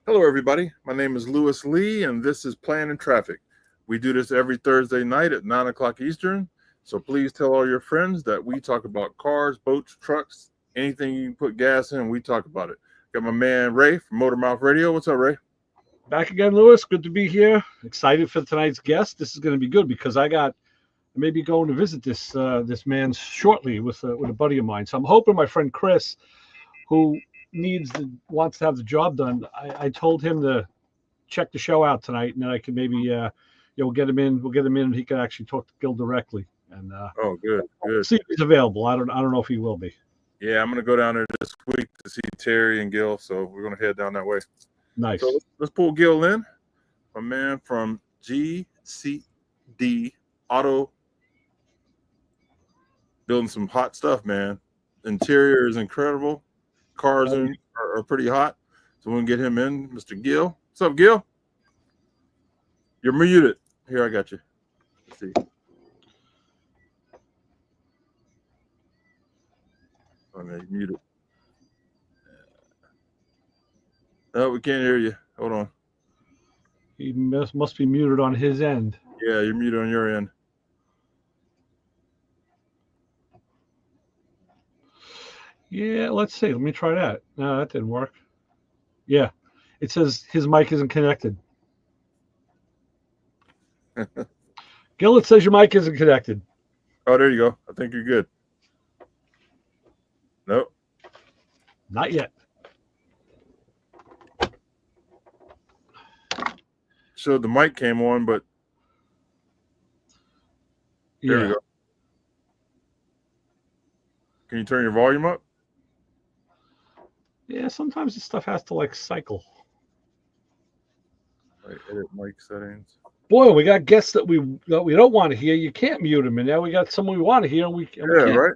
Hello, everybody. My name is Lewis Lee, and this is Planning Traffic. We do this every Thursday night at 9 o'clock Eastern. So please tell all your friends that we talk about cars, boats, trucks, anything you can put gas in, we talk about it. Got my man Ray from Motor Mouth Radio. What's up, Ray? Back again, Lewis. Good to be here. Excited for tonight's guest. This is going to be good because I may be going to visit this man shortly with a buddy of mine. So I'm hoping my friend Chris, who wants to have the job done, I told him to check the show out tonight, and then I can maybe get him in. We'll get him in, and he can actually talk to Gil directly and Oh, good, good. see if he's available. I don't know if he will be. Yeah, I'm going to go down there this week to see Terry and Gil, so we're going to head down that way. Nice. So let's pull Gil in, my man from GCD Auto, building some hot stuff, man. Interior is incredible. Cars are pretty hot, so we'll get him in. Mr. Gil, what's up, Gil? You're muted. Here, I got you. Let's see. Oh, no, you're muted. Oh, we can't hear you. Hold on. He must be muted on his end. Yeah, you're muted on your end. Yeah, let's see. Let me try that. No, that didn't work. Yeah, it says his mic isn't connected. Gil, it says your mic isn't connected. Oh, there you go. I think you're good. Nope. Not yet. So the mic came on, but there we go. Can you turn your volume up? Yeah, sometimes this stuff has to cycle. Like edit mic settings. Boy, we got guests that we don't want to hear. You can't mute them, and now we got someone we want to hear. We can't. Right.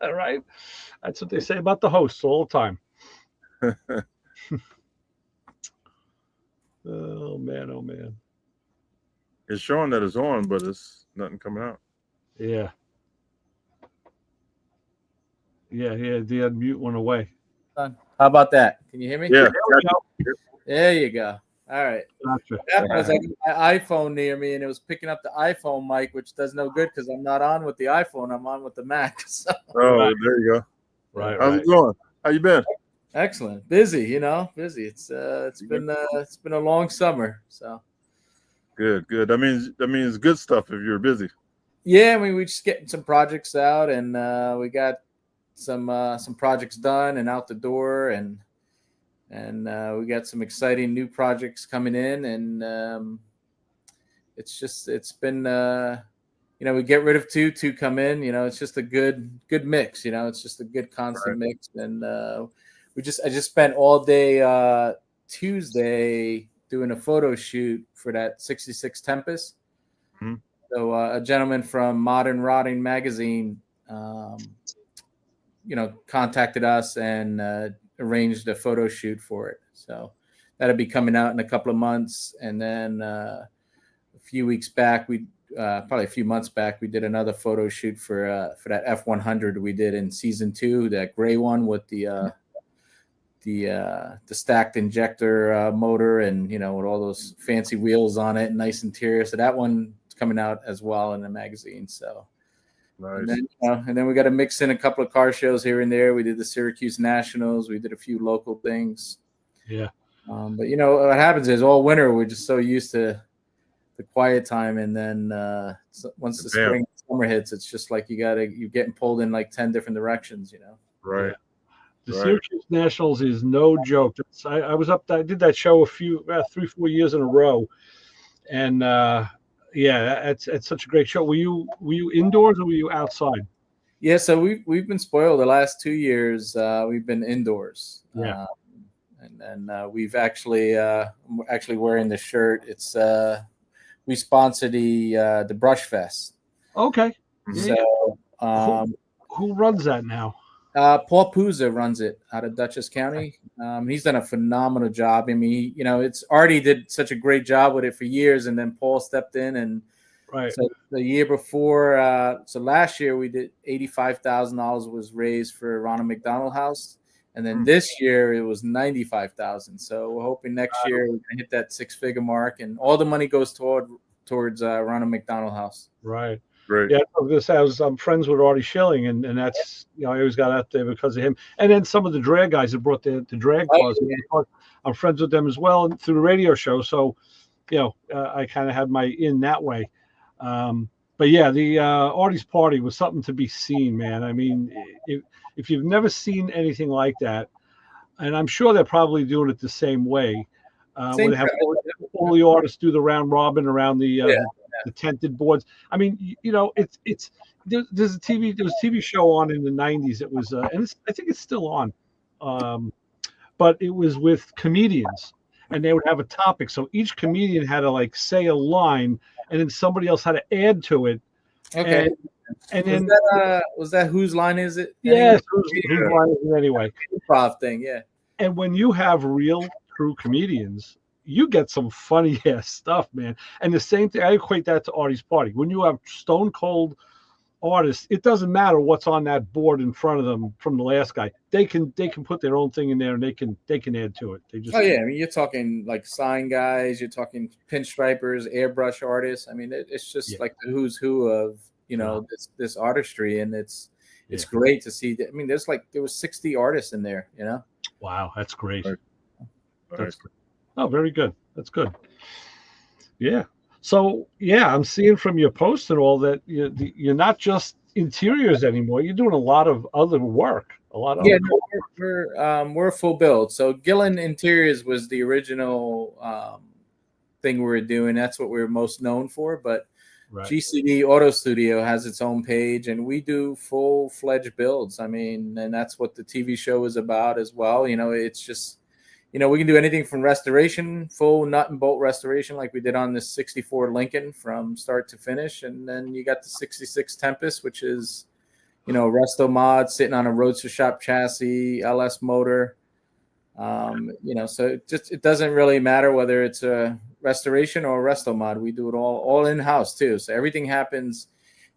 Right. That's what they say about the hosts all the time. Oh man. It's showing that it's on, but it's nothing coming out. Yeah. The unmute went away. How about that? Can you hear me? Yeah. There you go. All right. Gotcha. That was like my iPhone near me, and it was picking up the iPhone mic, which does no good because I'm not on with the iPhone. I'm on with the Mac. So. Oh, right. There you go. Right. How's it going? How you been? Excellent. Busy. Busy. It's been a long summer. So. Good. That means good stuff if you're busy. Yeah, we're just getting some projects out, and we got some projects done and out the door, and we got some exciting new projects coming in, and it's been we get rid of two come in. It's just a good mix. It's just a good constant mix, and I just spent all day Tuesday doing a photo shoot for that 66 Tempest. Mm-hmm. So a gentleman from Modern Rotting magazine contacted us and arranged a photo shoot for it. So that'll be coming out in a couple of months. And then a few months back, we did another photo shoot for that F100 we did in season 2, that gray one with the stacked injector motor and, with all those fancy wheels on it, nice interior. So that one's coming out as well in the magazine. So. Nice. And then we got to mix in a couple of car shows here and there. We did the Syracuse Nationals. We did a few local things. Yeah. But what happens is all winter we're just so used to the quiet time, and then once the spring and summer hits, it's just like you're getting pulled in like 10 different directions. Right. Yeah. The Syracuse Nationals is no joke. I was up. I did that show 3-4 years in a row, and. Yeah, it's such a great show. Were you indoors or were you outside? Yeah, so we've been spoiled the last 2 years. We've been indoors. Yeah, and we've actually wearing the shirt. It's we sponsor the Brush Fest. Okay. So who runs that now? Paul Puza runs it out of Dutchess County. He's done a phenomenal job. I mean, it's already did such a great job with it for years, and then Paul stepped in, and so the year before, so last year we did $85,000 was raised for Ronald McDonald House, And then this year it was 95,000. So we're hoping next year we can hit that 6-figure mark, and all the money goes towards Ronald McDonald House. Right. Great. Yeah, I'm friends with Artie Schilling, and that's I always got out there because of him. And then some of the drag guys that brought the drag cars. I'm friends with them as well through the radio show. So, I kind of had my in that way. But yeah, the Artie's party was something to be seen, man. I mean, if you've never seen anything like that, and I'm sure they're probably doing it the same way, when they have all the artists do the round robin around the tented boards. I mean, there's a TV show on in the 90s. It was, and I think it's still on, but it was with comedians, and they would have a topic. So each comedian had to say a line, and then somebody else had to add to it. Okay. And then was that Whose Line Is It? Yes, whose line is it anyway? Improv thing, yeah. And when you have real, true comedians, you get some funny ass stuff, man. And the same thing, I equate that to Artie's party. When you have stone cold artists, it doesn't matter what's on that board in front of them from the last guy. They can put their own thing in there, and they can add to it. They just I mean, you're talking sign guys, you're talking pinstripers, airbrush artists. I mean, it's just like the who's who of this artistry, and it's great to see. I mean, there was 60 artists in there. Wow, that's great. Right. That's great. Oh, very good. That's good. Yeah. So I'm seeing from your post and all that you're not just interiors anymore. You're doing a lot of other work. We're a full build. So Gil and Interiors was the original thing we were doing. That's what we were most known for. But GCD Auto Studio has its own page, and we do full-fledged builds. I mean, and that's what the TV show is about as well. It's just. We can do anything from restoration, full nut and bolt restoration, like we did on this 64 Lincoln from start to finish. And then you got the 66 Tempest, which is, resto mod sitting on a Roadster Shop chassis, LS motor. So it doesn't really matter whether it's a restoration or a resto mod. We do it all in-house too. So everything happens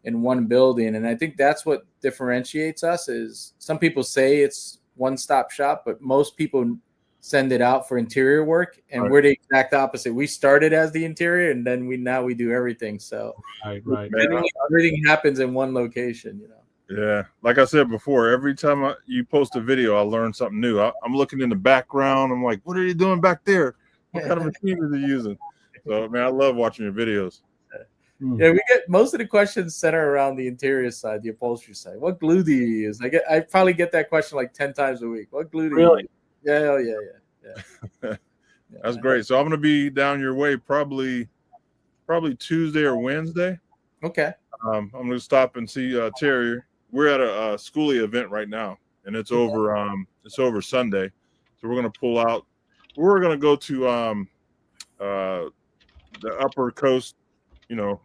in one building. And I think that's what differentiates us is some people say it's one-stop shop, but most people send it out for interior work, and we're the exact opposite. We started as the interior, and then we do everything. So everything happens in one location. Yeah, like I said before, every time you post a video, I learn something new. I'm looking in the background. I'm like, what are you doing back there? What kind of machine are you using? So, man, I love watching your videos. Yeah, we get most of the questions center around the interior side, the upholstery side. What glue do you use? I probably get that question 10 times a week. What glue do you use? Yeah. That's great. So I'm gonna be down your way probably Tuesday or Wednesday. Okay. I'm gonna stop and see Terry. We're at a schoolie event right now, and it's over Sunday. So we're gonna pull out. We're gonna go to the upper coast, New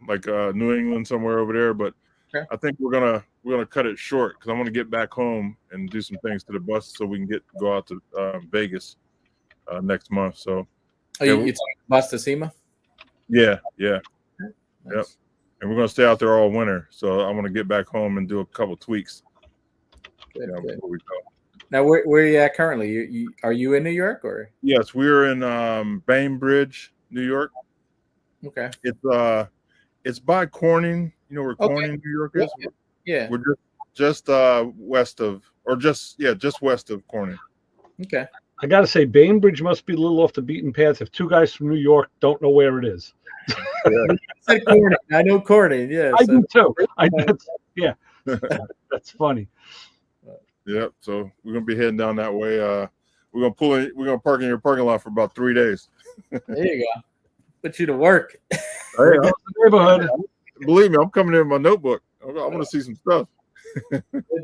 England somewhere over there. But I think we're gonna cut it short because I want to get back home and do some things to the bus so we can go out to Vegas next month. So, you talking bus to SEMA? Yeah. Nice. Yep. And we're gonna stay out there all winter. So I want to get back home and do a couple tweaks. Good. Before we go. Now, where are you at currently? Are you in New York or? Yes, we're in Bainbridge, New York. Okay. It's by Corning. You know where Corning, New York is? Yeah. We're just west of Corning. Okay. I got to say, Bainbridge must be a little off the beaten path if two guys from New York don't know where it is. Corning. I know Corning. Yeah. I do too. Yeah. That's funny. Yep. So we're gonna be heading down that way. We're gonna park in your parking lot for about 3 days. There you go. Put you to work. Hey, the neighborhood. Believe me, I'm coming in with my notebook. I want to see some stuff.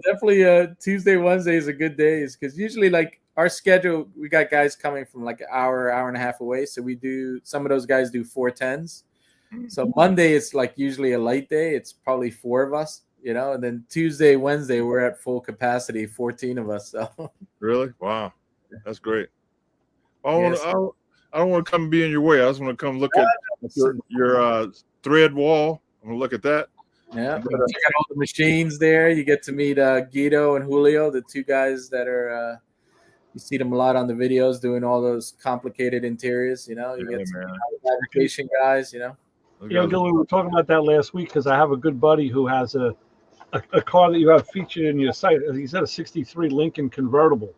Definitely Tuesday, Wednesday is a good days because usually our schedule, we got guys coming from an hour and a half away. So some of those guys do 410s. So Monday it's usually a light day. It's probably 4 of us, and then Tuesday, Wednesday, we're at full capacity, 14 of us. So really? Wow. That's great. I don't want to come be in your way. I just want to come look at your thread wall. I'm gonna look at that. Yeah, check out all the machines there. You get to meet Guido and Julio, the two guys that are You see them a lot on the videos doing all those complicated interiors. You know, you Yeah, get some man. fabrication guys. You know. Those Yeah, guys Gil, we were talking about that last week because I have a good buddy who has a car that you have featured in your site. He's got a '63 Lincoln convertible,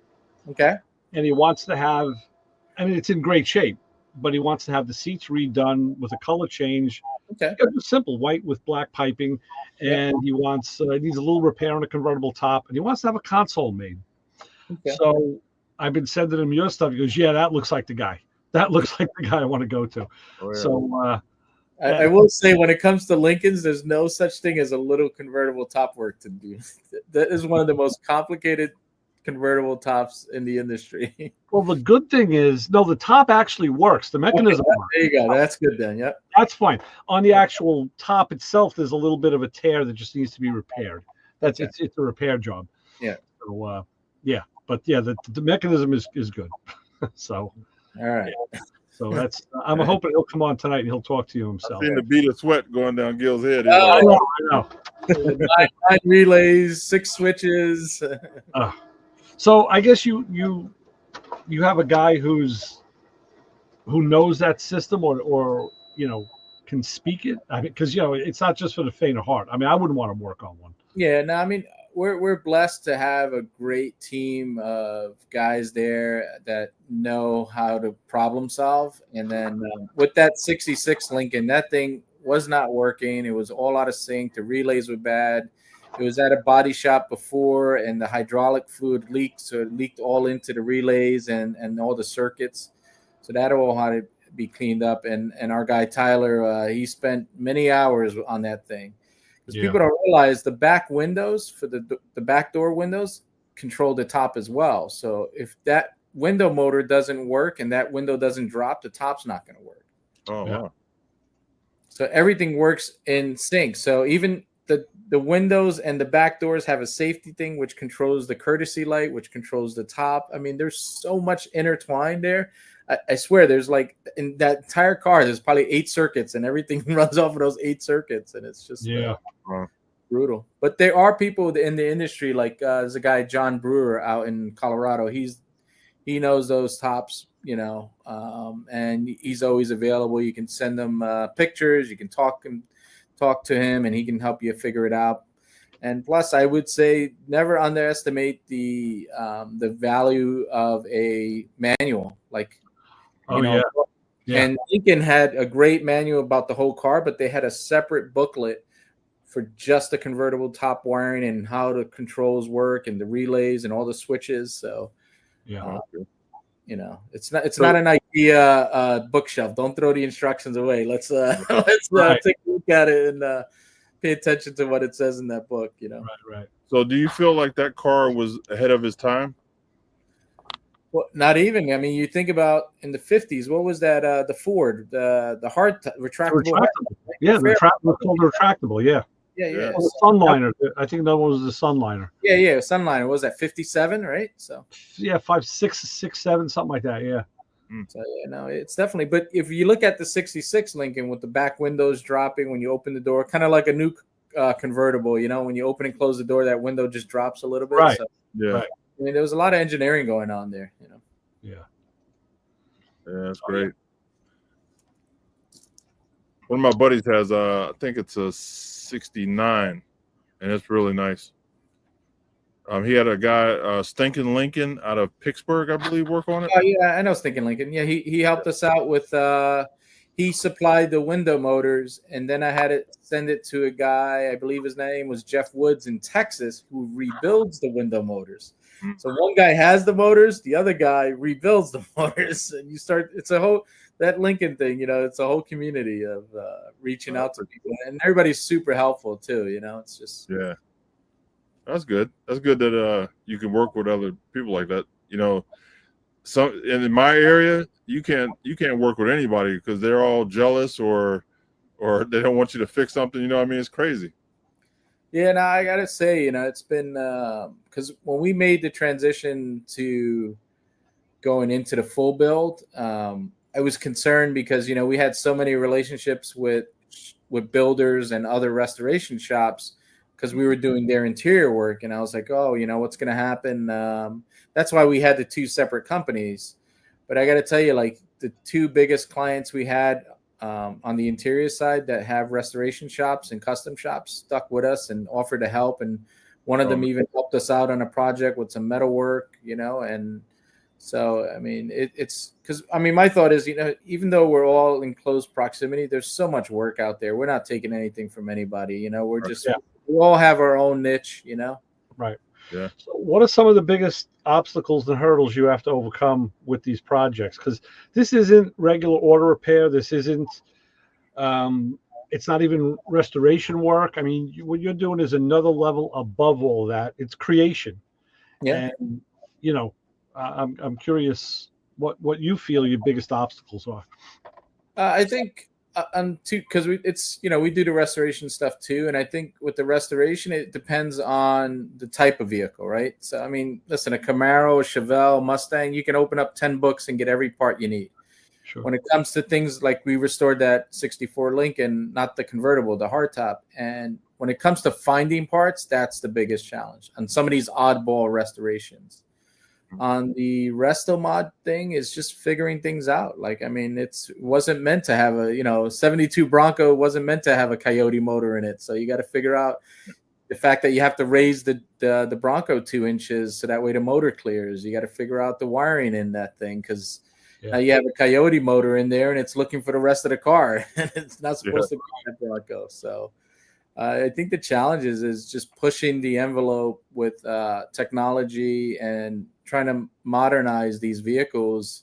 Okay. and he wants to have. I mean, it's in great shape, but he wants to have the seats redone with a color change. Okay. It's simple, white with black piping, Yeah. and he needs a little repair on a convertible top, and he wants to have a console made. Okay. So I've been sending him your stuff. He goes, "Yeah, that looks like the guy. That looks like the guy I want to go to." Oh, yeah. So I will say, when it comes to Lincolns, there's no such thing as a little convertible top work to do. That is one of the most complicated convertible tops in the industry. well, the good thing is, no, the top actually works. The mechanism works. There you go. That's good then. Yep. That's fine. On the actual top itself, there's a little bit of a tear that just needs to be repaired. That's Okay. it's a repair job. Yeah. So but yeah, the mechanism is good. So All right. so that's I'm hoping he'll come on tonight and he'll talk to you himself. I've seen the bead of sweat going down Gil's head. He's Oh, like, I know. nine relays, 6 switches. So I guess you have a guy who knows that system or can speak it. I mean, because it's not just for the faint of heart. I mean, I wouldn't want to work on one. Yeah, no, I mean, we're blessed to have a great team of guys there that know how to problem solve. And then with that 66 Lincoln, that thing was not working. It was all out of sync. The relays were bad. It was at a body shop before, and the hydraulic fluid leaked, so it leaked all into the relays and all the circuits. So that all had to be cleaned up. And our guy Tyler, he spent many hours on that thing. Because people don't realize the back windows for the back door windows control the top as well. So if that window motor doesn't work and that window doesn't drop, the top's not going to work. oh, wow. So everything works in sync. So even the windows and the back doors have a safety thing, which controls the courtesy light, which controls the top. I mean, there's so much intertwined there. I swear there's like in that entire car, there's probably 8 circuits and everything runs off of those 8 circuits. And it's just brutal. But there are people in the industry, like there's a guy, John Brewer out in Colorado. He knows those tops, and he's always available. You can send them pictures. You can talk to him and he can help you figure it out. And plus, I would say never underestimate the value of a manual. Like, and Lincoln had a great manual about the whole car, but they had a separate booklet for just the convertible top wiring and how the controls work and the relays and all the switches. So, it's not an IKEA bookshelf. Don't throw the instructions away. Let's take a look at it and pay attention to what it says in that book. Right. So do you feel like that car was ahead of his time? Well, not even. I mean, you think about in the 50s, what was that? The Ford, the retractable. Yeah, retractable. Yeah. Yeah. The Sunliner. I think that was the Sunliner. Yeah. Sunliner. What was that 57, right? So. Yeah, 5, 6, 6, 7, something like that. Yeah. So it's definitely. But if you look at the 66 Lincoln with the back windows dropping when you open the door, kind of like a new convertible. When you open and close the door, that window just drops a little bit. Right. So, Yeah. I mean, there was a lot of engineering going on there. Yeah. Yeah, that's great. One of my buddies has I think it's a 69, and it's really nice. He had a guy, Stinking Lincoln, out of Pittsburgh, I believe, work on it. Oh yeah, I know Stinking Lincoln. Yeah, he helped us out with. He supplied the window motors, and then I had to send it to a guy. I believe his name was Jeff Woods in Texas, who rebuilds the window motors. So one guy has the motors, the other guy rebuilds the motors, and it's a whole that Lincoln thing. It's a whole community of reaching out to people, and everybody's super helpful too. It's just That's good. That's good that you can work with other people like that. Some in my area, you can't work with anybody because they're all jealous or they don't want you to fix something. It's crazy. Yeah, no, I gotta say, it's been because when we made the transition to going into the full build, I was concerned because we had so many relationships with builders and other restoration shops because we were doing their interior work, and I was like, oh, what's going to happen? That's why we had the two separate companies. But I got to tell you, like the two biggest clients we had on the interior side that have restoration shops and custom shops stuck with us and offered to help. And one of them even helped us out on a project with some metal work, and so, I mean, it's because, I mean, my thought is, even though we're all in close proximity, there's so much work out there. We're not taking anything from anybody, we're just, we all have our own niche, Right. Yeah. So what are some of the biggest obstacles and hurdles you have to overcome with these projects? Because this isn't regular auto repair. This isn't, it's not even restoration work. I mean, what you're doing is another level above all that. It's creation. Yeah. And, I'm curious what you feel your biggest obstacles are. I think because we do the restoration stuff too, and I think with the restoration it depends on the type of vehicle, right? So I mean, listen, a Camaro, a Chevelle, Mustang, you can open up 10 books and get every part you need. Sure. When it comes to things like we restored that 64 Lincoln, not the convertible, the hardtop, and when it comes to finding parts, that's the biggest challenge on some of these oddball restorations. On the resto mod thing is just figuring things out. Like, I mean, it wasn't meant to have a 72 Bronco wasn't meant to have a Coyote motor in it. So you got to figure out the fact that you have to raise the Bronco 2 inches so that way the motor clears. You got to figure out the wiring in that thing because now you have a Coyote motor in there and it's looking for the rest of the car and it's not supposed to be a Bronco. So I think the challenge is just pushing the envelope with technology and trying to modernize these vehicles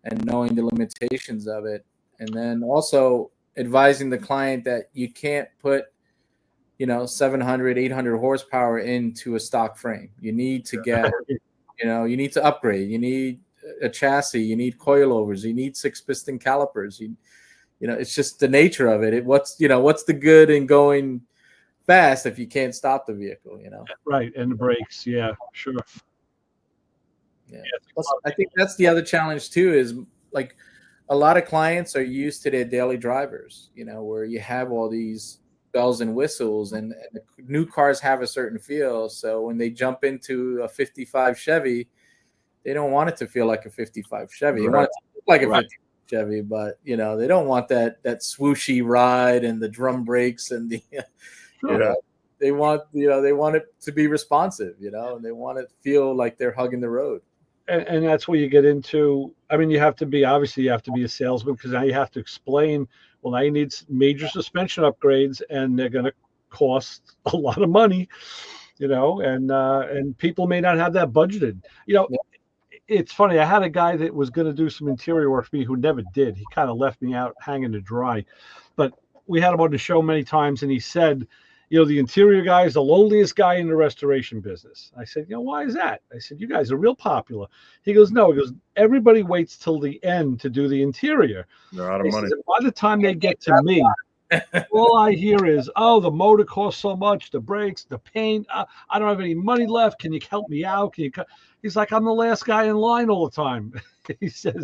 and knowing the limitations of it. And then also advising the client that you can't put, 700, 800 horsepower into a stock frame. You need to get, you need to upgrade. You need a chassis. You need coilovers. You need 6-piston calipers. It's just the nature of it. What's the good in going fast if you can't stop the vehicle, Right. And the brakes. Yeah, sure. Yeah. I think that's the other challenge too, is like a lot of clients are used to their daily drivers, where you have all these bells and whistles and the new cars have a certain feel. So when they jump into a 55 Chevy, they don't want it to feel like a 55 Chevy. They want it to look like a 55 Chevy, but they don't want that swooshy ride and the drum brakes and the they want it to be responsive, and they want it to feel like they're hugging the road. And that's where you get into, I mean, you have to be a salesman because now you have to explain, well, now you need major suspension upgrades and they're going to cost a lot of money, and people may not have that budgeted. It's funny. I had a guy that was going to do some interior work for me who never did. He kind of left me out hanging to dry, but we had him on the show many times and he said, the interior guy is the loneliest guy in the restoration business. I said, why is that? I said, you guys are real popular. He goes, no. He goes, everybody waits till the end to do the interior. They're out of money. Says, by the time they get to me, all I hear is, oh, the motor costs so much, the brakes, the paint. I don't have any money left. Can you help me out? He's like, I'm the last guy in line all the time. He says.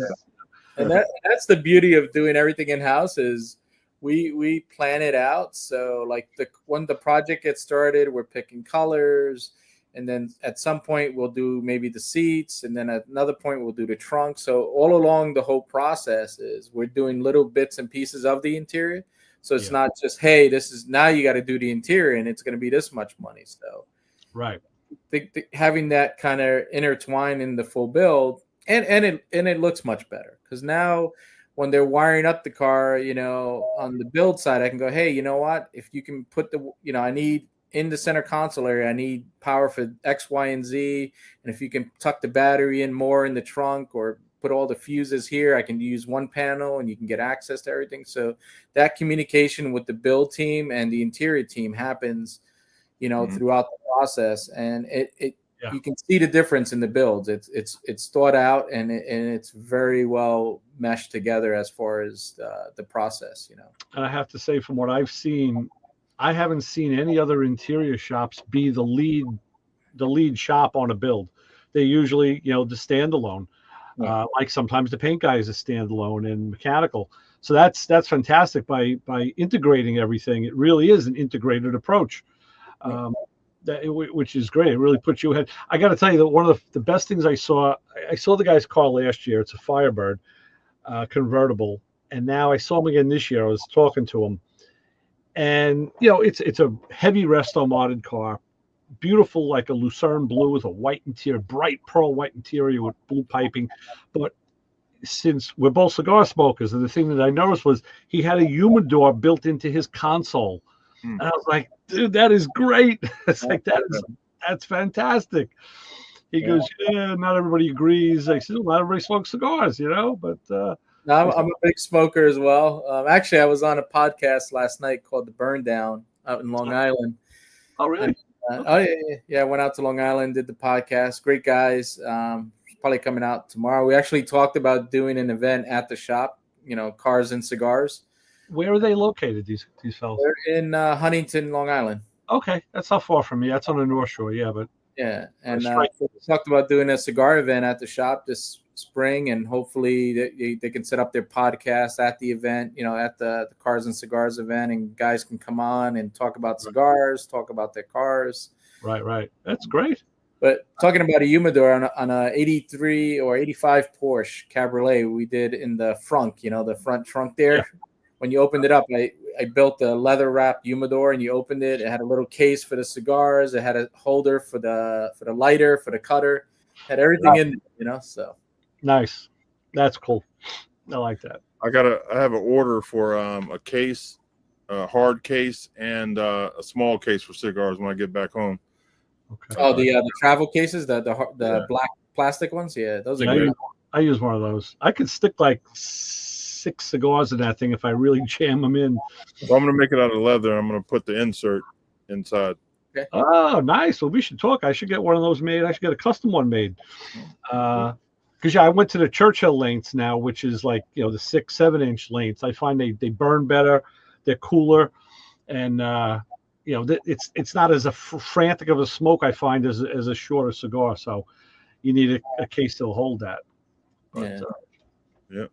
And that's the beauty of doing everything in-house is we plan it out. So like when the project gets started, we're picking colors, and then at some point we'll do maybe the seats, and then at another point we'll do the trunk. So all along the whole process is we're doing little bits and pieces of the interior. So it's not just, hey, this is now you got to do the interior and it's going to be this much money. So right, having that kind of intertwine in the full build, and it looks much better because now when they're wiring up the car, on the build side, I can go, hey, you know what? If you can put I need in the center console area, I need power for X, Y, and Z. And if you can tuck the battery in more in the trunk or put all the fuses here, I can use one panel and you can get access to everything. So that communication with the build team and the interior team happens, throughout the process. And you can see the difference in the builds. It's thought out and it's very well meshed together as far as the process, And I have to say, from what I've seen, I haven't seen any other interior shops be the lead shop on a build. They usually, the standalone. Like sometimes the paint guy is a standalone and mechanical. So that's fantastic by integrating everything. It really is an integrated approach. Which is great. It really puts you ahead. I got to tell you that one of the best things I saw the guy's car last year. It's a Firebird convertible, and now I saw him again this year. I was talking to him, and it's a heavy resto modded car, beautiful, like a Lucerne blue with a white interior, bright pearl white interior with blue piping. But since we're both cigar smokers, and the thing that I noticed was he had a humidor built into his console. And I was like, dude, that is great. It's like, that's fantastic. He goes, yeah, not everybody agrees. I said, not everybody smokes cigars, but no, I'm a big smoker as well. Actually, I was on a podcast last night called The Burn Down out in Long Island. Oh, really? And, I went out to Long Island, did the podcast. Great guys. Probably coming out tomorrow. We actually talked about doing an event at the shop, cars and cigars. Where are they located, these fellas? They're in Huntington, Long Island. Okay, that's not far from me. That's on the North Shore, but yeah. And we talked about doing a cigar event at the shop this spring, and hopefully they can set up their podcast at the event, at the Cars and Cigars event, and guys can come on and talk about cigars, talk about their cars. Right. That's great. But talking about a humidor on a 83 or 85 Porsche Cabriolet, we did in the frunk, the front trunk there. Yeah. When you opened it up, I built a leather wrapped humidor, and you opened it. It had a little case for the cigars. It had a holder for the lighter, for the cutter. It had everything in it, so. Nice. That's cool. I like that. I have an order for a case, a hard case, and a small case for cigars when I get back home. Okay. Oh, the travel cases, the black plastic ones. Yeah, those are great. I use one of those. I could stick like 6 cigars in that thing if I really jam them in. Well, I'm going to make it out of leather. I'm going to put the insert inside. Okay. Oh, nice. Well, we should talk. I should get one of those made. I should get a custom one made. Because I went to the Churchill lengths now, which is like the 6-7 inch lengths. I find they burn better. They're cooler, and it's not as frantic of a smoke, I find, as a shorter cigar. So you need a case that'll hold that. But, yeah.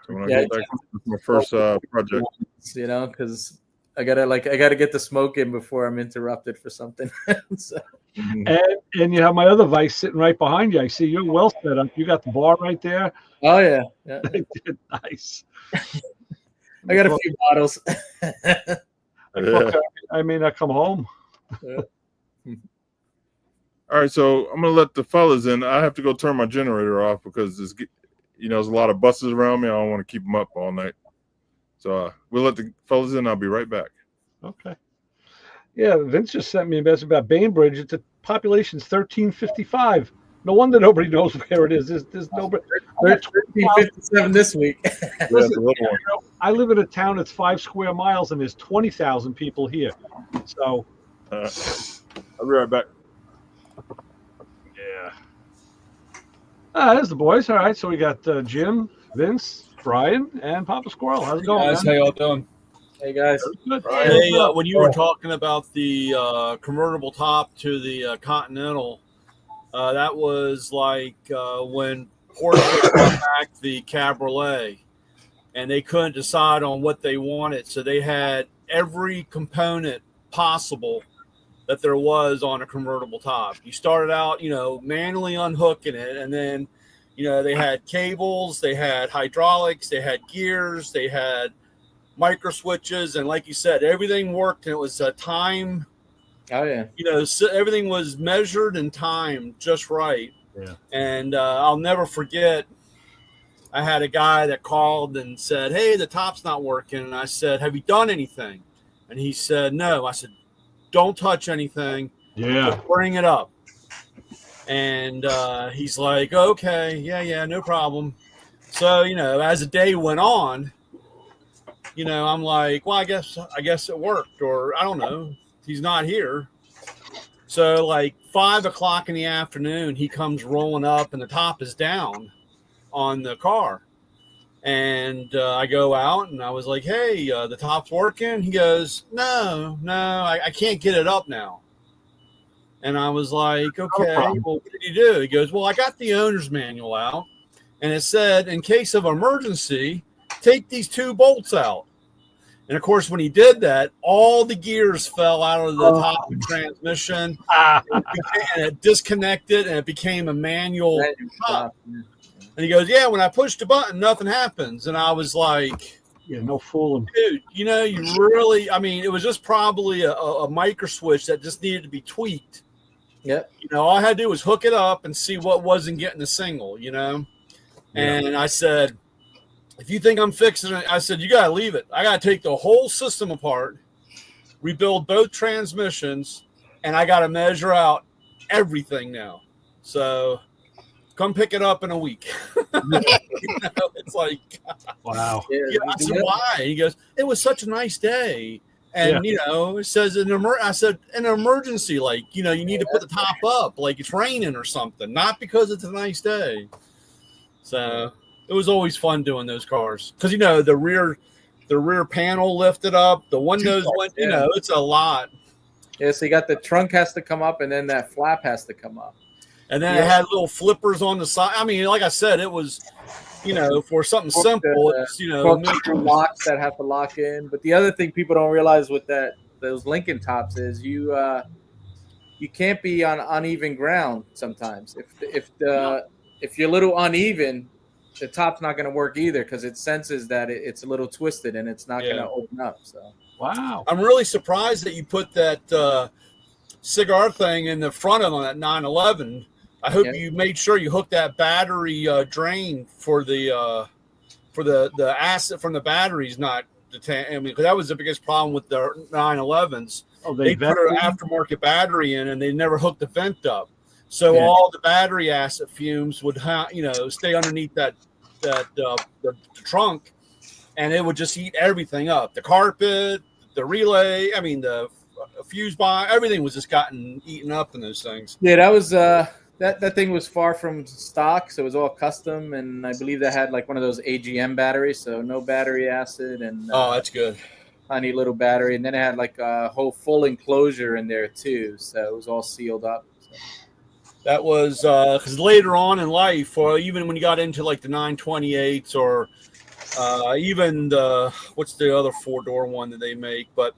So when I go back to my first project, because I gotta get the smoke in before I'm interrupted for something. So. And you have my other vice sitting right behind you. I see you're well set up. You got the bar right there. Oh yeah. Nice. I got a few bottles. I may not come home. All right, so I'm gonna let the fellas in. I have to go turn my generator off because there's a lot of buses around me. I don't want to keep them up all night. So we'll let the fellas in. I'll be right back. Okay. Yeah, Vince just sent me a message about Bainbridge. The population's 1355. No wonder nobody knows where it is. There's nobody. 1357 this week. Listen, I live in a town that's 5 square miles, and there's 20,000 people here. So I'll be right back. Yeah. There's the boys. All right, so we got Jim, Vince, Brian, and Papa Squirrel. How's it going, guys? How y'all doing? Hey, guys. Hey, when you were talking about the convertible top to the Continental, that was like when Porsche brought back the Cabriolet, and they couldn't decide on what they wanted, so they had every component possible that there was on a convertible top. You started out, manually unhooking it, and then, they had cables, they had hydraulics, they had gears, they had micro switches, and like you said, everything worked, and it was a time. Oh yeah. So everything was measured and timed just right. Yeah. And I'll never forget, I had a guy that called and said, "Hey, the top's not working." And I said, "Have you done anything?" And he said, "No." I said, "Don't touch anything. Yeah. Just bring it up." And he's like, "Okay, yeah, no problem." So, as the day went on, I'm like, well, I guess it worked, or I don't know. He's not here. So like 5 o'clock in the afternoon, he comes rolling up and the top is down on the car. And I go out and I was like, "Hey, the top's working." He goes, No, I can't get it up now. And I was like, "Okay, well, what did he do?" He goes, "Well, I got the owner's manual out, and it said, in case of emergency, take these 2 bolts out." And of course, when he did that, all the gears fell out of the top of the transmission, and it disconnected, and it became a manual top. And he goes, "Yeah, when I push the button, nothing happens." And I was like, "Yeah, no fooling, dude. You know, you really. I mean, it was just probably a micro switch that just needed to be tweaked." Yep. You know, all I had to do was hook it up and see what wasn't getting the signal. You know, and I said, if you think I'm fixing it, I said, you got to leave it. I got to take the whole system apart, rebuild both transmissions, and I got to measure out everything now. So come pick it up in a week. You know, it's like, wow. Yeah, I said, why? He goes, it was such a nice day. And, you know, it says, I said, an emergency, like, you know, you need to put the top up, like it's raining or something, not because it's a nice day. So it was always fun doing those cars because, you know, the rear panel lifted up, the windows went, you know, it's a lot. Yeah, so you got the trunk has to come up and then that flap has to come up. And then it had little flippers on the side. I mean, like I said, it was, you know, for something simple, it's, you know, locks that have to lock in. But the other thing people don't realize with those Lincoln tops is you can't be on uneven ground sometimes. If you're a little uneven, the top's not going to work either because it senses that it's a little twisted and it's not going to open up. So wow, I'm really surprised that you put that cigar thing in the front of on that 911. I hope you made sure you hooked that battery drain for the acid from the batteries, not the tank. I mean, because that was the biggest problem with the 911s. Oh, they put an aftermarket battery in and they never hooked the vent up. So all the battery acid fumes would, stay underneath the trunk, and it would just eat everything up. The carpet, the relay, I mean, the fuse box, everything was just gotten eaten up in those things. Yeah, that was that thing was far from stock, so it was all custom, and I believe that had like one of those AGM batteries, so no battery acid, and oh, that's good. Tiny little battery, and then it had like a whole full enclosure in there too, so it was all sealed up. So. That was because later on in life, or even when you got into like the 928s, or even what's the other 4-door one that they make, but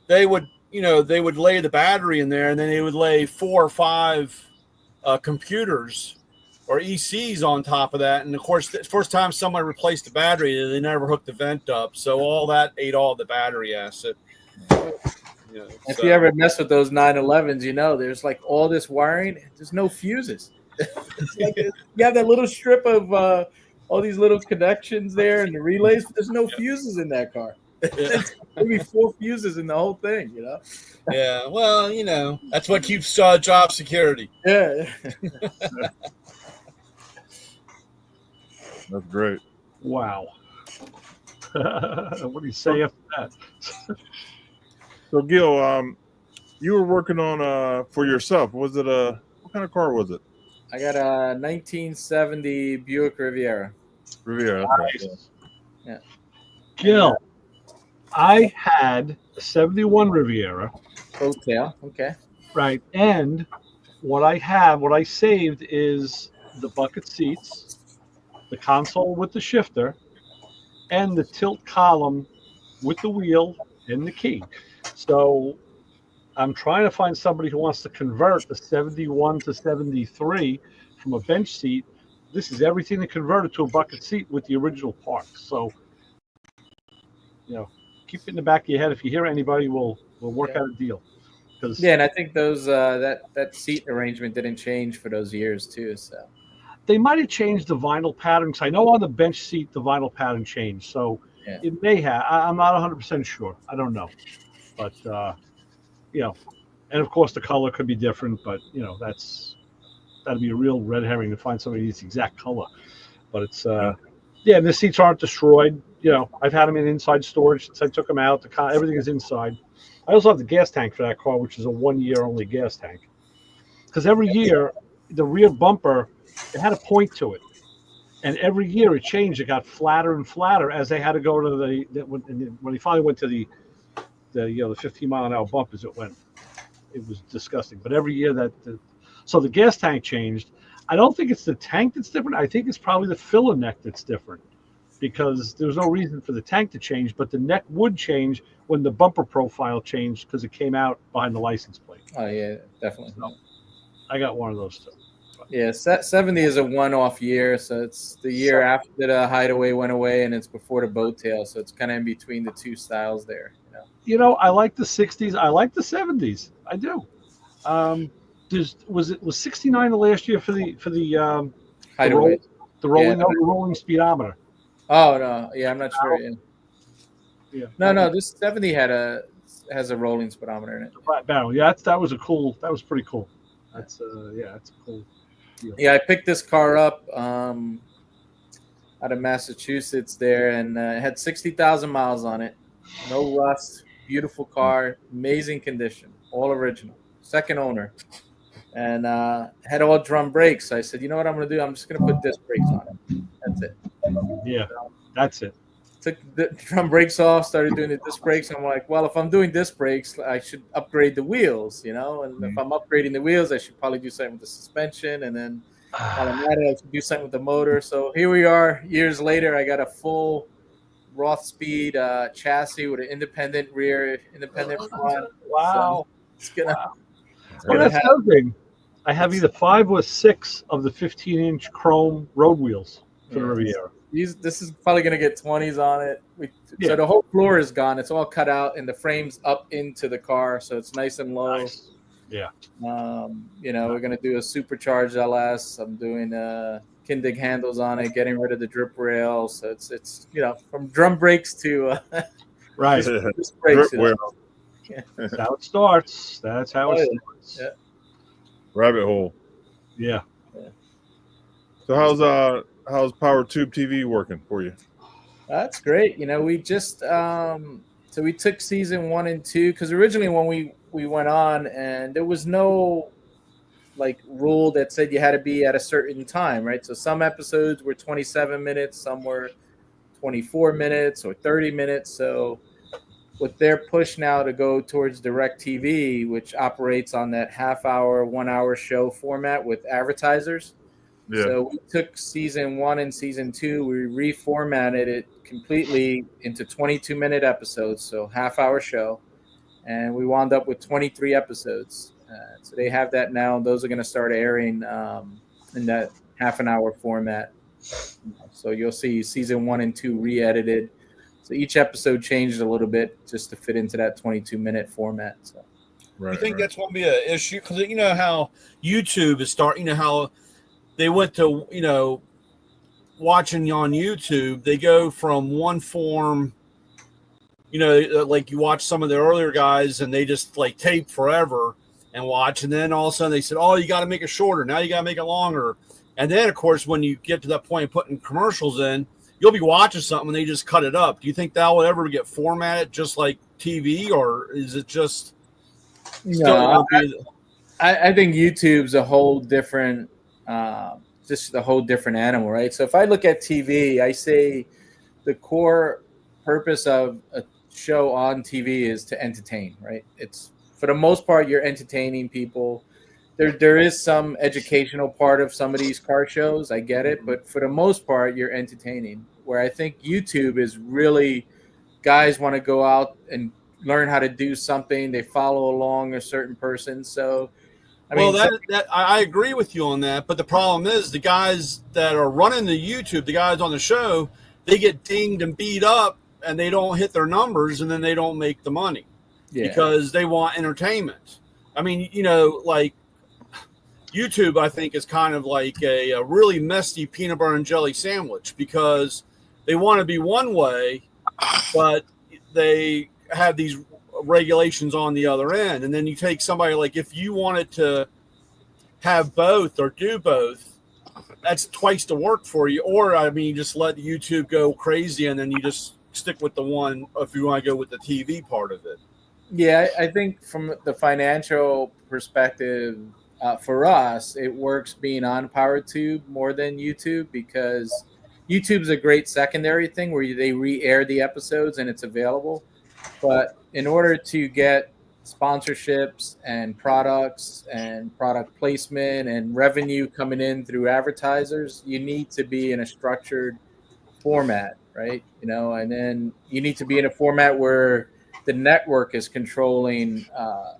they would lay the battery in there, and then they would lay 4 or 5 computers or ECs on top of that. And of course, the first time somebody replaced the battery, they never hooked the vent up, so all that ate all the battery acid. If you ever mess with those 911s, there's like all this wiring. There's no fuses. Like you have that little strip of all these little connections there and the relays. But there's no fuses in that car. Maybe 4 fuses in the whole thing. Yeah. Well, that's what keeps job security. Yeah. That's great. Wow. What do you say after that? So, Gil, you were working on for yourself. Was it what kind of car was it? I got a 1970 Buick Riviera. Riviera. Nice. Okay. Yeah. Gil, I had a 71 Riviera. Hotel. Okay. Right. And what I saved is the bucket seats, the console with the shifter, and the tilt column with the wheel and the key. So I'm trying to find somebody who wants to convert the 71 to 73 from a bench seat. This is everything to convert it to a bucket seat with the original parts. So, keep it in the back of your head. If you hear anybody, we'll work out a deal. Yeah, and I think those that seat arrangement didn't change for those years too. So they might have changed the vinyl patterns. I know on the bench seat the vinyl pattern changed, so it may have. I'm not 100% sure. I don't know, but and of course the color could be different. But that'd be a real red herring to find somebody that's exact color. But it's and the seats aren't destroyed. I've had them in inside storage since I took them out. Everything is inside. I also have the gas tank for that car, which is a 1-year only gas tank. Because every year, the rear bumper, it had a point to it. And every year it changed. It got flatter and flatter as they had to go to when they finally went to the 15-mile-an-hour bump as it went. It was disgusting. But every year so the gas tank changed. I don't think it's the tank that's different. I think it's probably the filler neck that's different. because there was no reason for the tank to change, but the neck would change when the bumper profile changed because it came out behind the license plate. Oh yeah, definitely. So, I got one of those too. Yeah, 70 is a one-off year, so it's the year after the Hideaway went away, and it's before the Boat Tail, so it's kind of in between the two styles there. I like the 60s. I like the 70s. I do. Was 69 the last year for the Hideaway. the rolling speedometer? Oh no, yeah, I'm not sure. Yeah. No, this 70 has a rolling speedometer in it. The flat barrel. Yeah, that was pretty cool. That's that's a cool deal. Yeah, I picked this car up out of Massachusetts there, and it had 60,000 miles on it. No rust, beautiful car, amazing condition, all original, second owner, and had all drum brakes. I said, you know what I'm going to do? I'm just going to put disc brakes on it. That's it. Yeah, that's it. Took the drum brakes off, started doing the disc brakes. I'm like, well, if I'm doing disc brakes, I should upgrade the wheels, and if I'm upgrading the wheels, I should probably do something with the suspension, and then while I'm at it, I should do something with the motor. So here we are, years later. I got a full Roth Speed chassis with an independent rear, independent front. Wow. So it's gonna. Wow. Well, that's another thing. I have either 5 or 6 of the 15-inch chrome road wheels for the Riviera. This is probably going to get 20s on it. So the whole floor is gone. It's all cut out, and the frame's up into the car, so it's nice and low. Nice. Yeah. We're going to do a supercharged LS. I'm doing Kindig handles on it, getting rid of the drip rail. So it's from drum brakes to right. Just brakes. That's how it starts. That's how it starts. Yeah. Rabbit hole. Yeah. So how's Power Tube TV working for you? That's great. We just so we took season 1 and 2 because originally when we went on, and there was no rule that said you had to be at a certain time, right? So some episodes were 27 minutes, some were 24 minutes or 30 minutes. So with their push now to go towards DirecTV, which operates on that half-hour, 1-hour show format with advertisers. Yeah. So we took season 1 and season 2, we reformatted it completely into 22-minute episodes, so half-hour show, and we wound up with 23 episodes. So they have that now, and those are going to start airing in that half-an-hour format. So you'll see season 1 and 2 re-edited. So each episode changed a little bit just to fit into that 22-minute format. So. Right, you think that's going to be an issue? Because you know how YouTube is starting, how they went to, watching on YouTube, they go from one form, like you watch some of the earlier guys and they just tape forever and watch. And then all of a sudden they said, oh, you got to make it shorter. Now you got to make it longer. And then, of course, when you get to that point of putting commercials in, you'll be watching something and they just cut it up. Do you think that will ever get formatted just like TV, or is it just still? I think YouTube's a whole different just a whole different animal, right? So if I look at TV, I say the core purpose of a show on TV is to entertain, right? It's for the most part, you're entertaining people. There is some educational part of some of these car shows. I get it. But for the most part, you're entertaining. Where I think YouTube is really guys want to go out and learn how to do something. They follow along a certain person. So, I agree with you on that. But the problem is the guys that are running the YouTube, the guys on the show, they get dinged and beat up and they don't hit their numbers and then they don't make the money because they want entertainment. I mean, YouTube, I think, is kind of like a really messy peanut butter and jelly sandwich because they want to be one way, but they have these regulations on the other end. And then you take somebody if you wanted to have both or do both, that's twice the work for you. Or, just let YouTube go crazy and then you just stick with the one if you want to go with the TV part of it. Yeah, I think from the financial perspective, for us, it works being on PowerTube more than YouTube because YouTube's a great secondary thing where they re-air the episodes and it's available. But in order to get sponsorships and products and product placement and revenue coming in through advertisers, you need to be in a structured format, right? You know, and then you need to be in a format where the network is controlling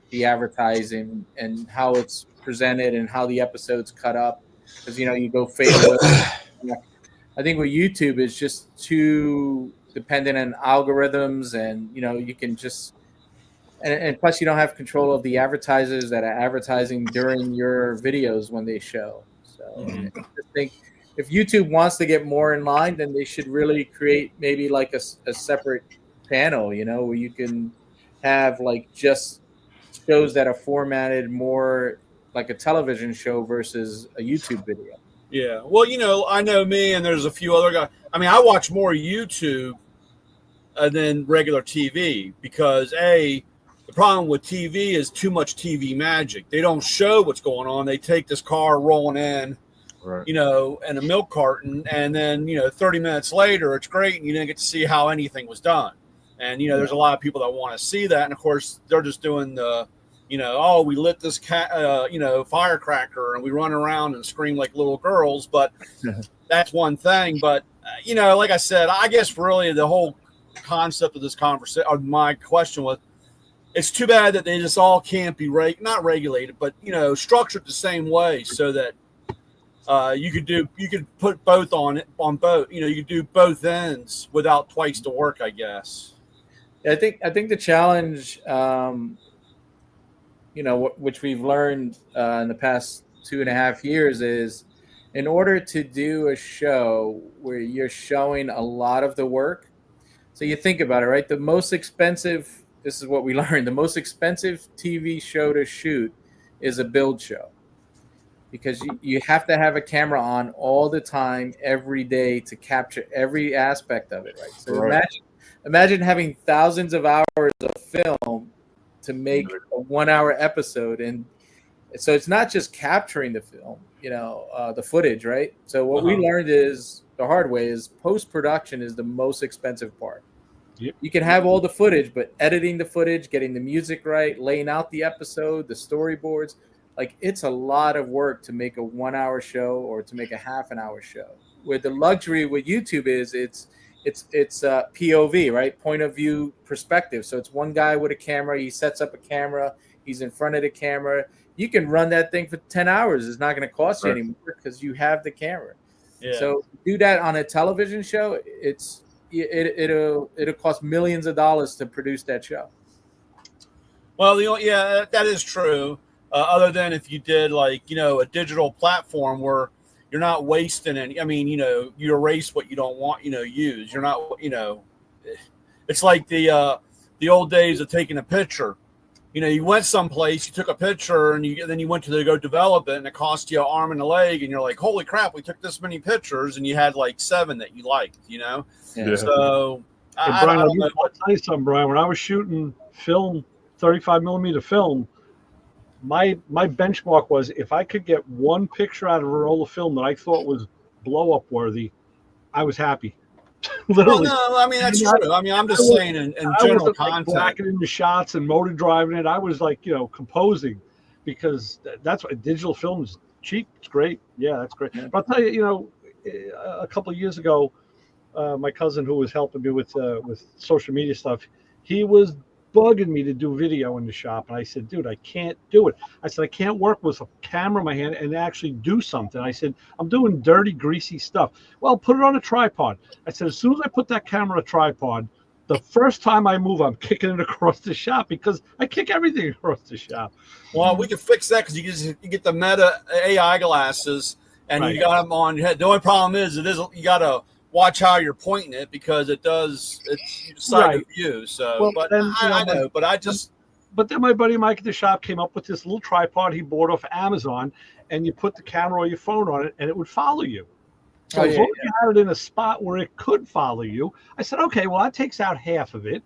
the advertising and how it's presented and how the episodes cut up, because you know you go fade away. I think with YouTube is just too dependent on algorithms, and you know you can just and plus you don't have control of the advertisers that are advertising during your videos when they show. So I just think if YouTube wants to get more in line, then they should really create maybe like a separate channel, you know, where you can have like just shows that are formatted more like a television show versus a YouTube video. Yeah. Well, you know, I know me, and there's a few other guys. I mean, I watch more YouTube than regular TV because the problem with TV is too much TV magic. They don't show what's going on. They take this car rolling in, Right. you know, in a milk carton, and then, you know, 30 minutes later, it's great, and you didn't get to see how anything was done. And, you know, there's a lot of people that want to see that. And, of course, they're just doing the, you know, oh, we lit this you know, firecracker, and we run around and scream like little girls. But that's one thing. But, you know, like I said, I guess really the whole concept of this conversation, or my question was, it's too bad that they just all can't be not regulated, but, you know, structured the same way so that you could put both on both, you know, you could do both ends without twice the work, I guess. I think the challenge, you know, which we've learned in the past 2.5 years is, in order to do a show where you're showing a lot of the work. So you think about it, right? The most expensive, this is what we learned, the most expensive TV show to shoot is a build show, because you have to have a camera on all the time, every day, to capture every aspect of it, right? So Right. imagine having thousands of hours of film to make a 1-hour episode. And so it's not just capturing the film, you know, the footage, right? So what we learned is the hard way is post-production is the most expensive part. Yep. You can have all the footage, but editing the footage, getting the music right, laying out the episode, the storyboards, like it's a lot of work to make a 1-hour show or to make a half an hour show. Where the luxury with YouTube is it's POV, right? Point of view perspective. So it's one guy with a camera. He sets up a camera. He's in front of the camera. You can run that thing for 10 hours. It's not going to cost you anymore because you have the camera. Yeah. So do that on a television show. It'll cost millions of dollars to produce that show. Well, that is true. Other than if you did like, you know, a digital platform where you're not wasting any. I mean, you know, you erase what you don't want, you know, use. You're not, you know, it's like the old days of taking a picture. You know, you went someplace, you took a picture, and then you went to go develop it, and it cost you an arm and a leg, and you're like, holy crap, we took this many pictures, and you had like 7 that you liked, you know? Yeah. So, Brian, I don't know. I'll tell you something, Brian. When I was shooting film, 35 millimeter film, my benchmark was if I could get one picture out of a roll of film that I thought was blow up worthy, I was happy. Literally. Well, no, I mean that's true. I mean, I'm just saying in general content. Blackening the shots and motor driving it. I was like, you know, composing, because that's why digital film is cheap. It's great. Yeah, that's great. Yeah. But I'll tell you, you know, a couple of years ago, my cousin who was helping me with social media stuff, he was bugging me to do video in the shop, and I said, dude, I can't do it. I said, I can't work with a camera in my hand and actually do something. I said, I'm doing dirty, greasy stuff. Well, put it on a tripod. I said, as soon as I put that camera on a tripod, the first time I move, I'm kicking it across the shop, because I kick everything across the shop. Well, we can fix that because you get the Meta AI glasses, and you got them on your head. The only problem is you got to watch how you're pointing it, because it's side of view. So, well, but then, I know, but I just. But then my buddy Mike at the shop came up with this little tripod he bought off Amazon, and you put the camera or your phone on it, and it would follow you. So as long as you had it in a spot where it could follow you, I said, okay, well, that takes out half of it.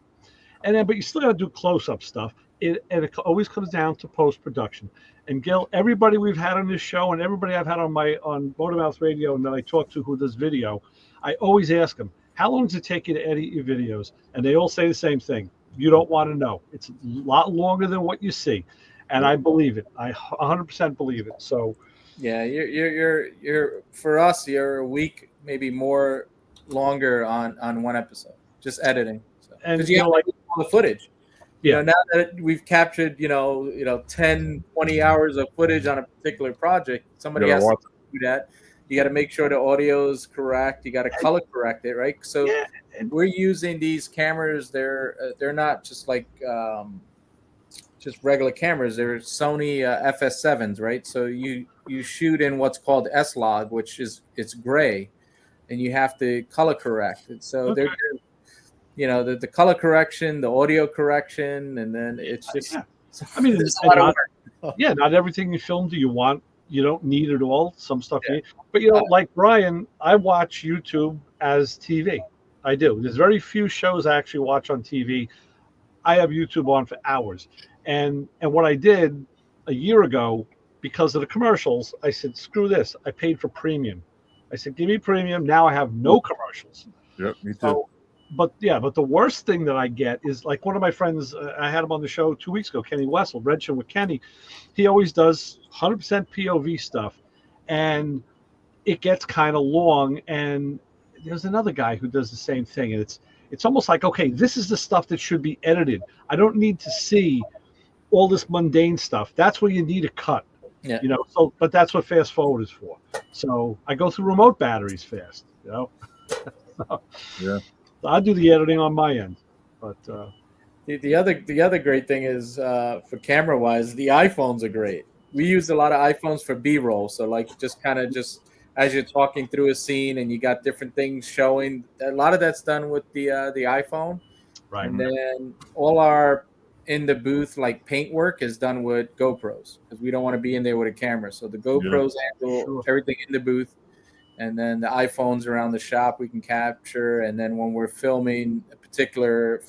And then, but you still got to do close-up stuff. And it always comes down to post-production. And Gil, everybody we've had on this show, and everybody I've had on Motormouth Radio and that I talk to who does video, I always ask them, how long does it take you to edit your videos? And they all say the same thing. You don't want to know. It's a lot longer than what you see. And I believe it. I 100% believe it. So yeah, you're for us, you're a week, maybe more longer on one episode, just editing. And Because you have like all the footage. Yeah. Now that we've captured, 10, 20 hours of footage on a particular project, somebody has to do that. You got to make sure the audio is correct. You got to color correct it, right? So we're using these cameras. They're not just like just regular cameras. They're Sony FS7s, right? So you shoot in what's called S-Log, which is it's gray, and you have to color correct it. So they're the color correction, the audio correction, and then it's just. I mean, it's a lot of work. Not everything you film do you want. You don't need it all. Some stuff you need. But, like Brian, I watch YouTube as TV. I do. There's very few shows I actually watch on TV. I have YouTube on for hours. And what I did a year ago, because of the commercials, I said, screw this. I paid for premium. I said, give me premium. Now I have no commercials. Yep, me too. So, but the worst thing that I get is like one of my friends, I had him on the show 2 weeks ago, Kenny Wessel, Redshift with Kenny. He always does 100% POV stuff, and it gets kind of long. And there's another guy who does the same thing, and it's almost like, okay, this is the stuff that should be edited. I don't need to see all this mundane stuff. That's where you need a cut. Yeah. So but that's what fast forward is for. So I go through remote batteries fast. Yeah. I do the editing on my end, but the other great thing is for camera wise, the iPhones are great. We use a lot of iPhones for B-roll, so like just as you're talking through a scene and you got different things showing. A lot of that's done with the iPhone, right? And then all our in the booth like paint work is done with GoPros because we don't want to be in there with a camera. So the GoPros handle everything in the booth. And then the iPhones around the shop we can capture. And then when we're filming a particular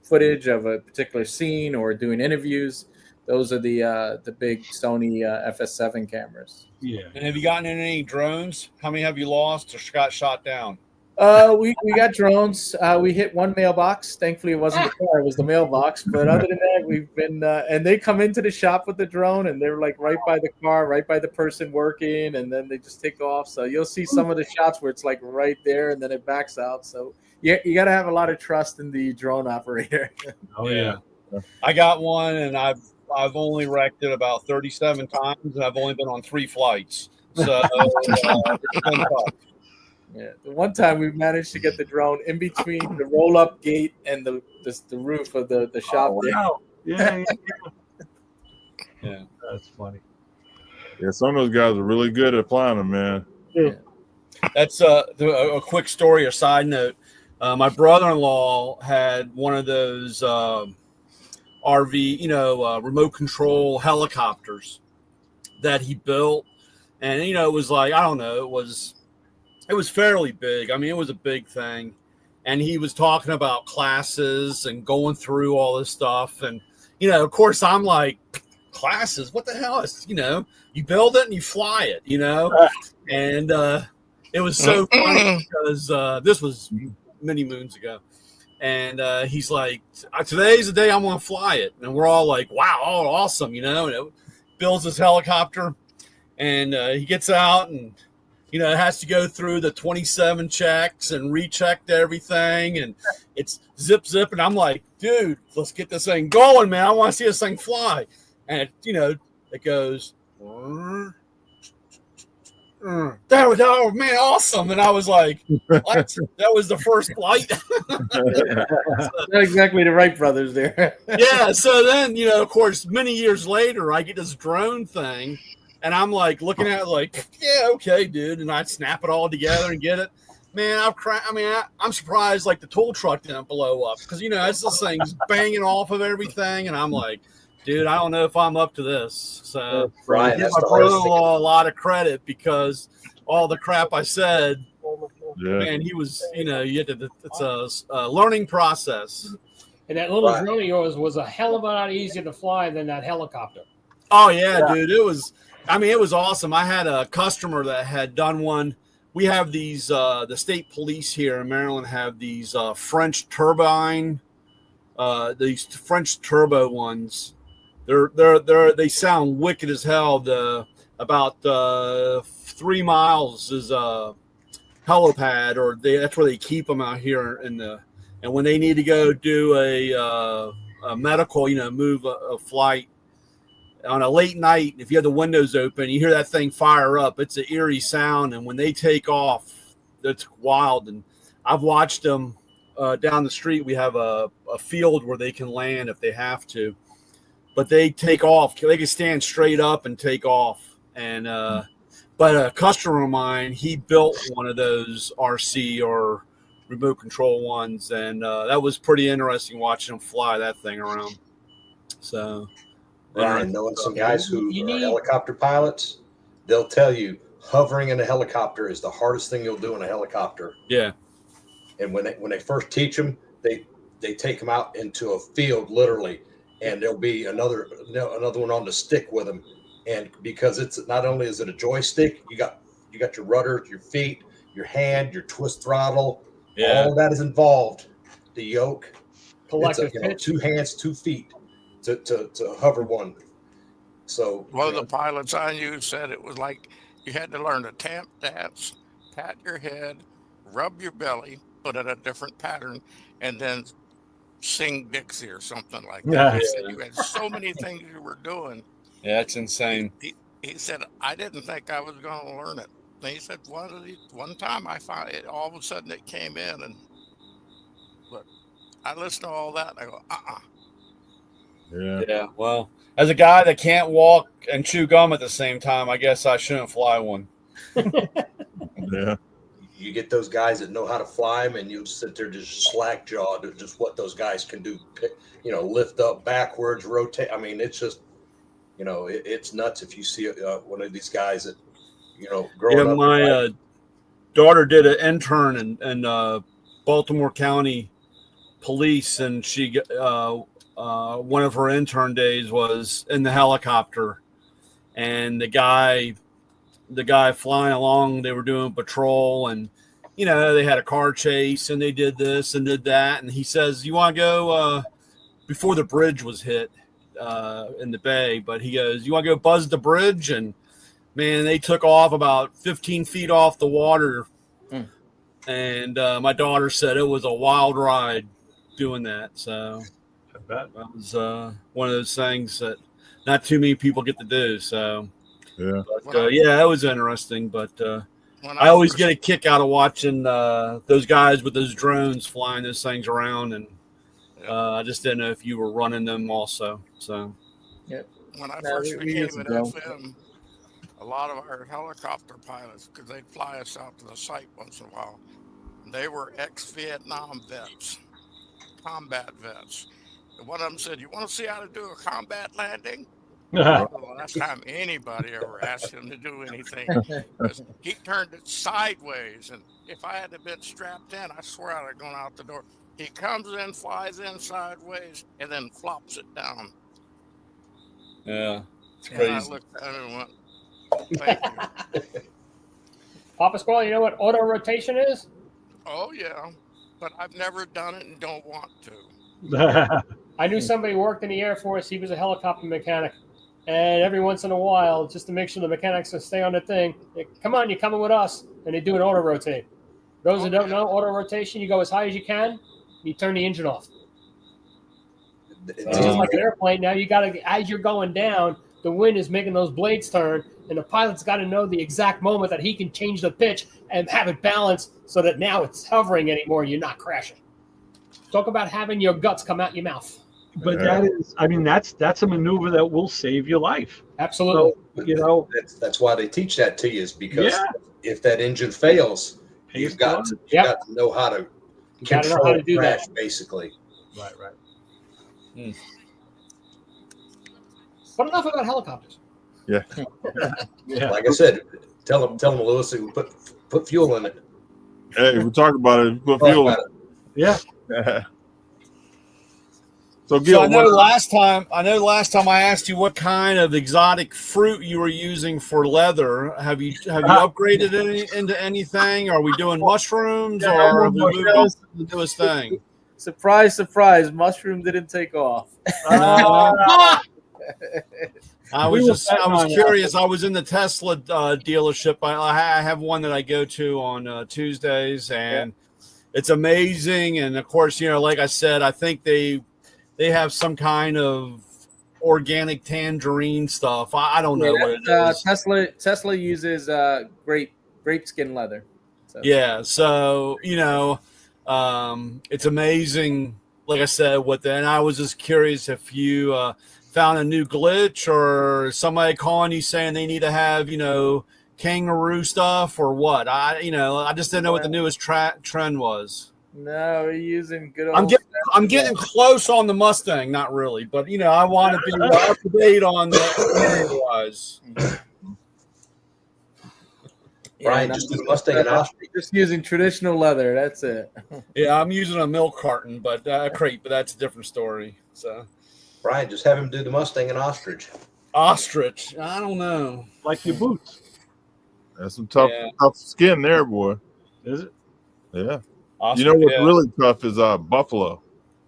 footage of a particular scene or doing interviews, those are the big Sony FS7 cameras. Yeah. And have you gotten in any drones? How many have you lost or got shot down? We got drones. We hit one mailbox. Thankfully, it wasn't the car; it was the mailbox. But other than that, we've been and they come into the shop with the drone, and they're like right by the car, right by the person working, and then they just take off. So you'll see some of the shots where it's like right there, and then it backs out. So you got to have a lot of trust in the drone operator. Oh yeah. I got one, and I've only wrecked it about 37 times, and I've only been on 3 flights. So it's been tough. Yeah, the one time we managed to get the drone in between the roll-up gate and the roof of the shop. Oh, wow. Yeah. That's funny. Yeah, some of those guys are really good at flying them, man. Yeah. That's a quick story or side note. My brother-in-law had one of those RV, remote control helicopters that he built, and it was like, I don't know, it was fairly big. I mean, it was a big thing. And he was talking about classes and going through all this stuff. And, of course, I'm like, classes? What the hell? It's, you build it and you fly it, And it was so funny because this was many moons ago. And he's like, today's the day I'm going to fly it. And we're all like, wow, awesome, And it builds this helicopter. And he gets out and, it has to go through the 27 checks and rechecked everything, and it's zip. And I'm like, dude, let's get this thing going, man. I want to see this thing fly. And it goes, that was, oh man, awesome. And I was like, what? That was the first flight. Not exactly the Wright brothers there. Yeah. So then, of course, many years later, I get this drone thing. And I'm like looking at it like, yeah, okay, dude. And I'd snap it all together and get it. Man, I'm surprised like the tool truck didn't blow up because, it's this thing's banging off of everything. And I'm like, dude, I don't know if I'm up to this. So Brian, I give that's my the hardest thing. brother-in-law a lot of credit because all the crap I said, man, he was, it's a learning process. And that little drone of yours was a hell of a lot easier to fly than that helicopter. Oh, yeah, dude. It was awesome. I had a customer that had done one. We have these, the state police here in Maryland have these French turbine, these French turbo ones. They sound wicked as hell. About 3 miles is how helipad, or that's where they keep them out here in the. And when they need to go do a medical, move a flight on a late night, if you have the windows open, you hear that thing fire up. It's an eerie sound, and when they take off, it's wild. And I've watched them down the street. We have a field where they can land if they have to, but they take off. They can stand straight up and take off. And but a customer of mine, he built one of those RC or remote control ones, and that was pretty interesting watching them fly that thing around. So. Ryan, knowing some guys who are helicopter pilots, they'll tell you hovering in a helicopter is the hardest thing you'll do in a helicopter. Yeah. And when they first teach them, they take them out into a field literally, and there'll be another one on the stick with them. And because it's not only is it a joystick, you got your rudder, your feet, your hand, your twist throttle, all of that is involved. The yoke, Collective it's 2 hands, 2 feet. To hover one. So one of the pilots I knew said it was like you had to learn to tap dance, pat your head, rub your belly, put it a different pattern, and then sing Dixie or something like that. He said you had so many things you were doing. Yeah, that's insane. He said, I didn't think I was going to learn it. And he said, one time I found it, all of a sudden it came in, and look, I listened to all that, and I go, Yeah. Well, as a guy that can't walk and chew gum at the same time, I guess I shouldn't fly one. Yeah. You get those guys that know how to fly them, and you sit there just slack jawed at just what those guys can do. Lift up, backwards, rotate. I mean, it's just, it's nuts if you see one of these guys that, growing up. My daughter did an intern in Baltimore County Police, and she one of her intern days was in the helicopter, and the guy flying along, they were doing patrol, and they had a car chase, and they did this and did that, and he says, you want to go before the bridge was hit in the bay, but he goes, you want to go buzz the bridge? And man, they took off about 15 feet off the water. And my daughter said it was a wild ride doing that. So that was one of those things that not too many people get to do. So, yeah, but, it was interesting. But I always get a kick out of watching those guys with those drones flying those things around. And I just didn't know if you were running them also. So, when I first became an FM, a lot of our helicopter pilots, because they'd fly us out to the site once in a while, they were ex-Vietnam vets, combat vets. And one of them said, you want to see how to do a combat landing? Well, the last time anybody ever asked him to do anything, he turned it sideways. And if I had been strapped in, I swear I'd have gone out the door. He comes in, flies in sideways, and then flops it down. Yeah, it's crazy. And I looked at it and went, thank you. Papa Squall, you know what auto rotation is? Oh, yeah, but I've never done it and don't want to. I knew somebody who worked in the Air Force. He was a helicopter mechanic. And every once in a while, just to make sure the mechanics will stay on the thing, come on, you're coming with us. And they do an auto rotate. Those who don't know, auto rotation, you go as high as you can, you turn the engine off. It's just like an airplane. Now you got to, as you're going down, the wind is making those blades turn, and the pilot's got to know the exact moment that he can change the pitch and have it balanced so that now it's hovering anymore and you're not crashing. Talk about having your guts come out your mouth. But that is, I mean, that's a maneuver that will save your life. Absolutely. So, that's why they teach that to you, is because if that engine fails, you've got to know how to control the crash, basically. Right. But enough about helicopters. Yeah. Like I said, tell them, Lewis, to put fuel in it. Hey, we talked about it. Put fuel in it. Yeah. So, Gil, I know last time I asked you what kind of exotic fruit you were using for leather. Have you upgraded into anything? Are we doing mushrooms, or are we moving on to the newest thing? Surprise, surprise! Mushroom didn't take off. I was curious. I was in the Tesla dealership. I have one that I go to on Tuesdays, and it's amazing. And of course, like I said, I think they have some kind of organic tangerine stuff. I don't know what it is. Tesla uses grape skin leather. So. Yeah, so it's amazing. Like I said, and I was just curious if you found a new glitch or somebody calling you saying they need to have kangaroo stuff or what. I just didn't know what the newest trend was. No, we're using good old. I'm getting close on the Mustang, not really, but I want to be up to date on the wise. Brian, just the Mustang and ostrich. Just using traditional leather. That's it. Yeah, I'm using a milk carton, but crate, but that's a different story. So, Brian, just have him do the Mustang and ostrich. Ostrich? I don't know. Like your boots. That's some tough skin there, boy. Is it? Yeah. Ostrich, What's really tough is buffalo.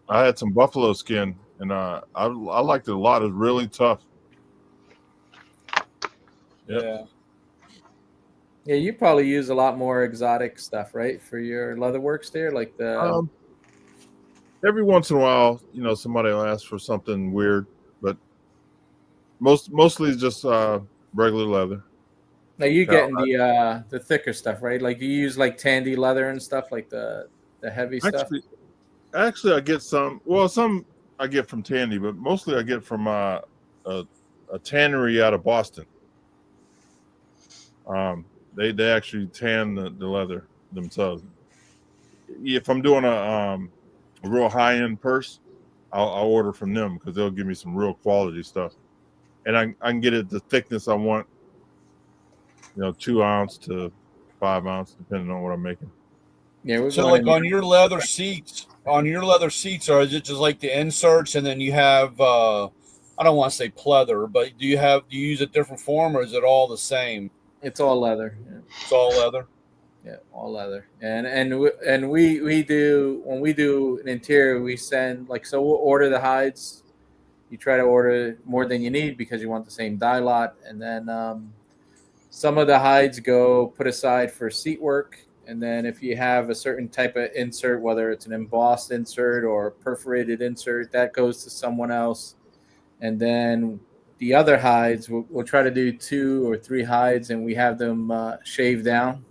I had some buffalo skin, and I liked it a lot. It's really tough. Yep. Yeah. Yeah, you probably use a lot more exotic stuff, right, for your leather works there, like the. Every once in a while, somebody will ask for something weird, but mostly it's just regular leather. Now you getting the thicker stuff, right? Like you use like tandy leather and stuff, like the heavy stuff. Actually, I get some. Well, some I get from Tandy, but mostly I get from a tannery out of Boston. They actually tan the leather themselves. If I'm doing a real high end purse, I'll order from them because they'll give me some real quality stuff, and I can get it the thickness I want. 2 ounce to 5 ounce, depending on what I'm making. Yeah. So, like on your leather seats, or is it just like the inserts, and then you have I don't want to say pleather, but do you use a different form, or is it all the same? It's all leather. Yeah. It's all leather. Yeah, all leather. And we do, when we do an interior, we send we'll order the hides. You try to order more than you need because you want the same dye lot, and then some of the hides go put aside for seat work. And then if you have a certain type of insert, whether it's an embossed insert or a perforated insert, that goes to someone else. And then the other hides, we'll try to do 2 or 3 hides, and we have them shaved down.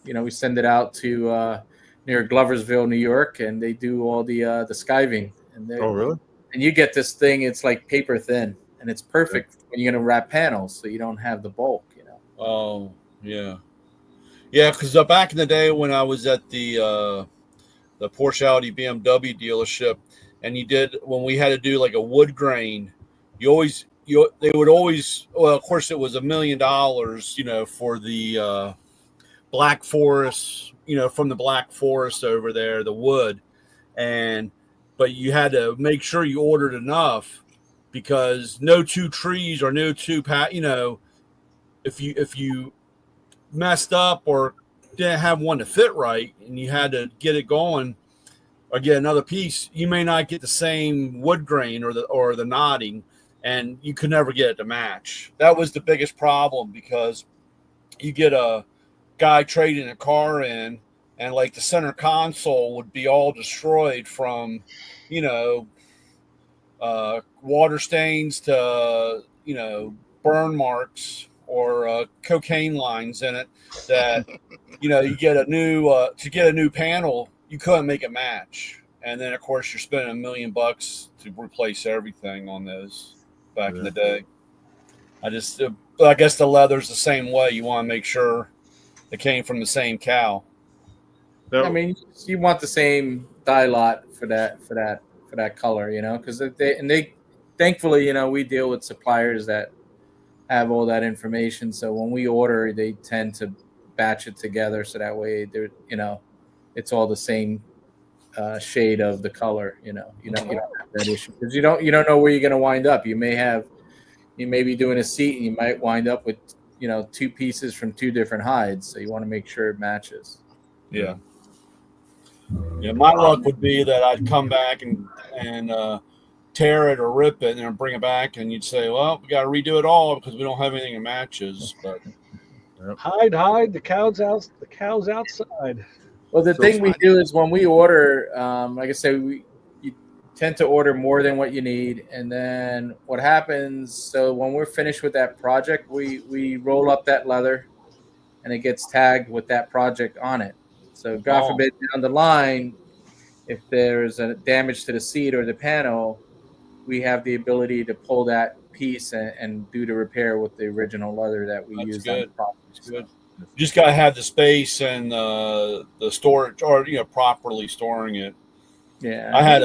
We send it out to near Gloversville, New York, and they do all the skiving. Oh, really? And you get this thing, it's like paper thin, and it's perfect when you're going to wrap panels, so you don't have the bulk, Oh, yeah. Yeah, because back in the day when I was at the Porsche Audi BMW dealership, and when we had to do like a wood grain, they would always, well, of course it was $1 million, for the Black Forest, from the Black Forest over there, the wood. But you had to make sure you ordered enough, because no 2 trees or no 2 if you messed up or didn't have one to fit right, and you had to get it going or get another piece, you may not get the same wood grain or the knotting, and you could never get it to match. That was the biggest problem, because you get a guy trading a car in, and like the center console would be all destroyed from water stains to burn marks or cocaine lines in it, that you get a new to get a new panel, you couldn't make it match. And then of course you're spending $1 million to replace everything on those back in the day. I guess the leather's the same way. You want to make sure it came from the same cow. I mean, you want the same dye lot for that color, because they thankfully, we deal with suppliers that have all that information. So when we order, they tend to batch it together, so that way they're, it's all the same shade of the color. You don't have that issue, because you don't know where you're going to wind up. You may be doing a seat, and you might wind up with 2 pieces from 2 different hides. So you want to make sure it matches. Yeah. Yeah, my luck would be that I'd come back and tear it or rip it and then bring it back, and you'd say, well, we got to redo it all because we don't have anything that matches. But hide, the cow's outside. Well, the thing we do is when we order, like I said, you tend to order more than what you need, and then what happens? So when we're finished with that project, we roll up that leather, and it gets tagged with that project on it. So God forbid down the line, if there's a damage to the seat or the panel, we have the ability to pull that piece and do the repair with the original leather that we used on the project. That's good. You just got to have the space and the storage, or properly storing it. Yeah, I had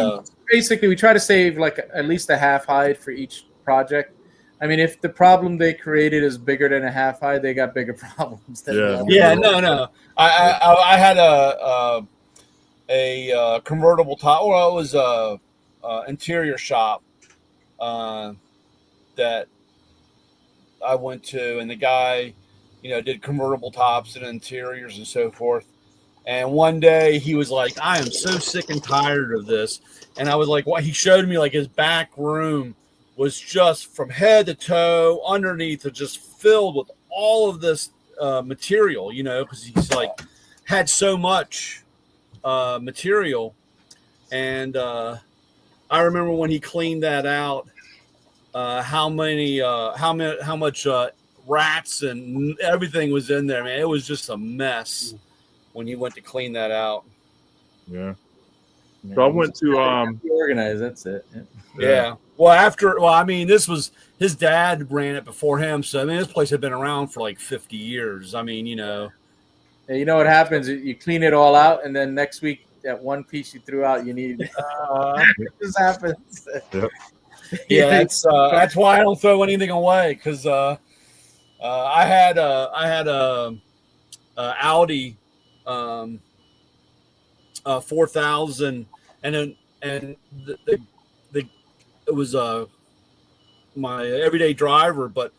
basically we try to save like at least a half hide for each project. I mean, if the problem they created is bigger than a half hide, they got bigger problems. Than No. I had a convertible top. Well, it was a interior shop that I went to, and the guy, did convertible tops and interiors and so forth. And one day he was like, I am so sick and tired of this. And I was like, what? He showed me like his back room was just from head to toe underneath, just filled with all of this material, because he's like had so much material. And I remember when he cleaned that out, how much rats and everything was in there, man. It was just a mess when he went to clean that out. Yeah. So I went to organize. That's it. Yeah. Well, I mean, this was his dad ran it before him, so I mean, this place had been around for like 50 years. I mean, Yeah, you know what happens? You clean it all out, and then next week that one piece you threw out, you need. It just happens. Yep. Yeah, that's why I don't throw anything away, because I had a Audi 4000, and it was my everyday driver, but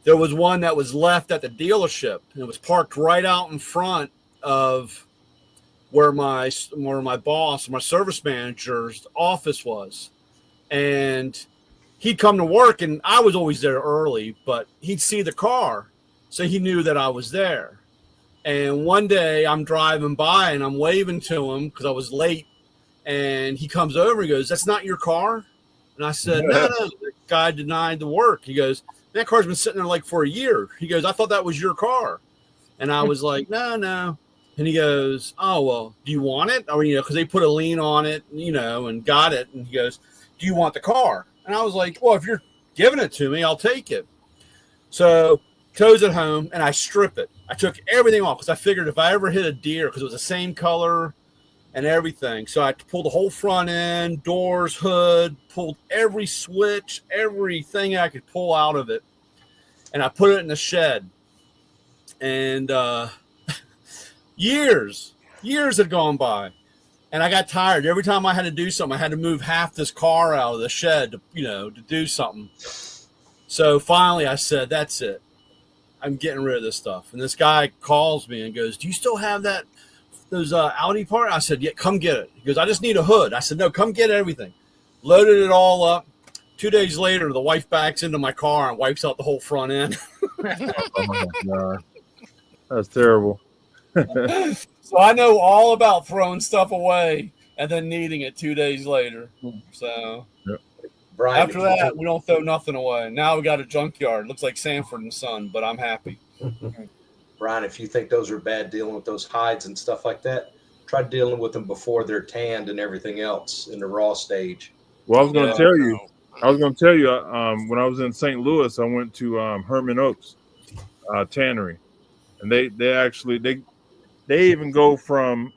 there was one that was left at the dealership, and it was parked right out in front of where my boss, my service manager's office was. And he'd come to work, and I was always there early, but he'd see the car, so he knew that I was there. And one day I'm driving by and I'm waving to him because I was late, and he comes over and goes, "That's not your car?" And I said, no, the guy denied the work. He goes, "That car's been sitting there like for a year." He goes, "I thought that was your car." And I was like, no. And he goes, "Oh, well, do you want it?" Or, because they put a lien on it, and got it. And he goes, "Do you want the car?" And I was like, "Well, if you're giving it to me, I'll take it." So tows it home, and I strip it. I took everything off because I figured if I ever hit a deer, because it was the same color and everything. So I pulled the whole front end, doors, hood, pulled every switch, everything I could pull out of it. And I put it in the shed. And years had gone by. And I got tired. Every time I had to do something, I had to move half this car out of the shed to do something. So finally I said, that's it. I'm getting rid of this stuff. And this guy calls me and goes, "Do you still have those Audi parts?" I said, "Yeah, come get it." He goes, "I just need a hood." I said, "No, come get everything." Loaded it all up. 2 days later, the wife backs into my car and wipes out the whole front end. Oh my God. That's terrible. So I know all about throwing stuff away and then needing it 2 days later. So Brian, after that, we don't throw nothing away. Now we got a junkyard. Looks like Sanford and Son, but I'm happy. Brian, if you think those are bad dealing with those hides and stuff like that, try dealing with them before they're tanned and everything else in the raw stage. Well, I was going to tell you, when I was in St. Louis, I went to Herman Oaks tannery, and they actually even go from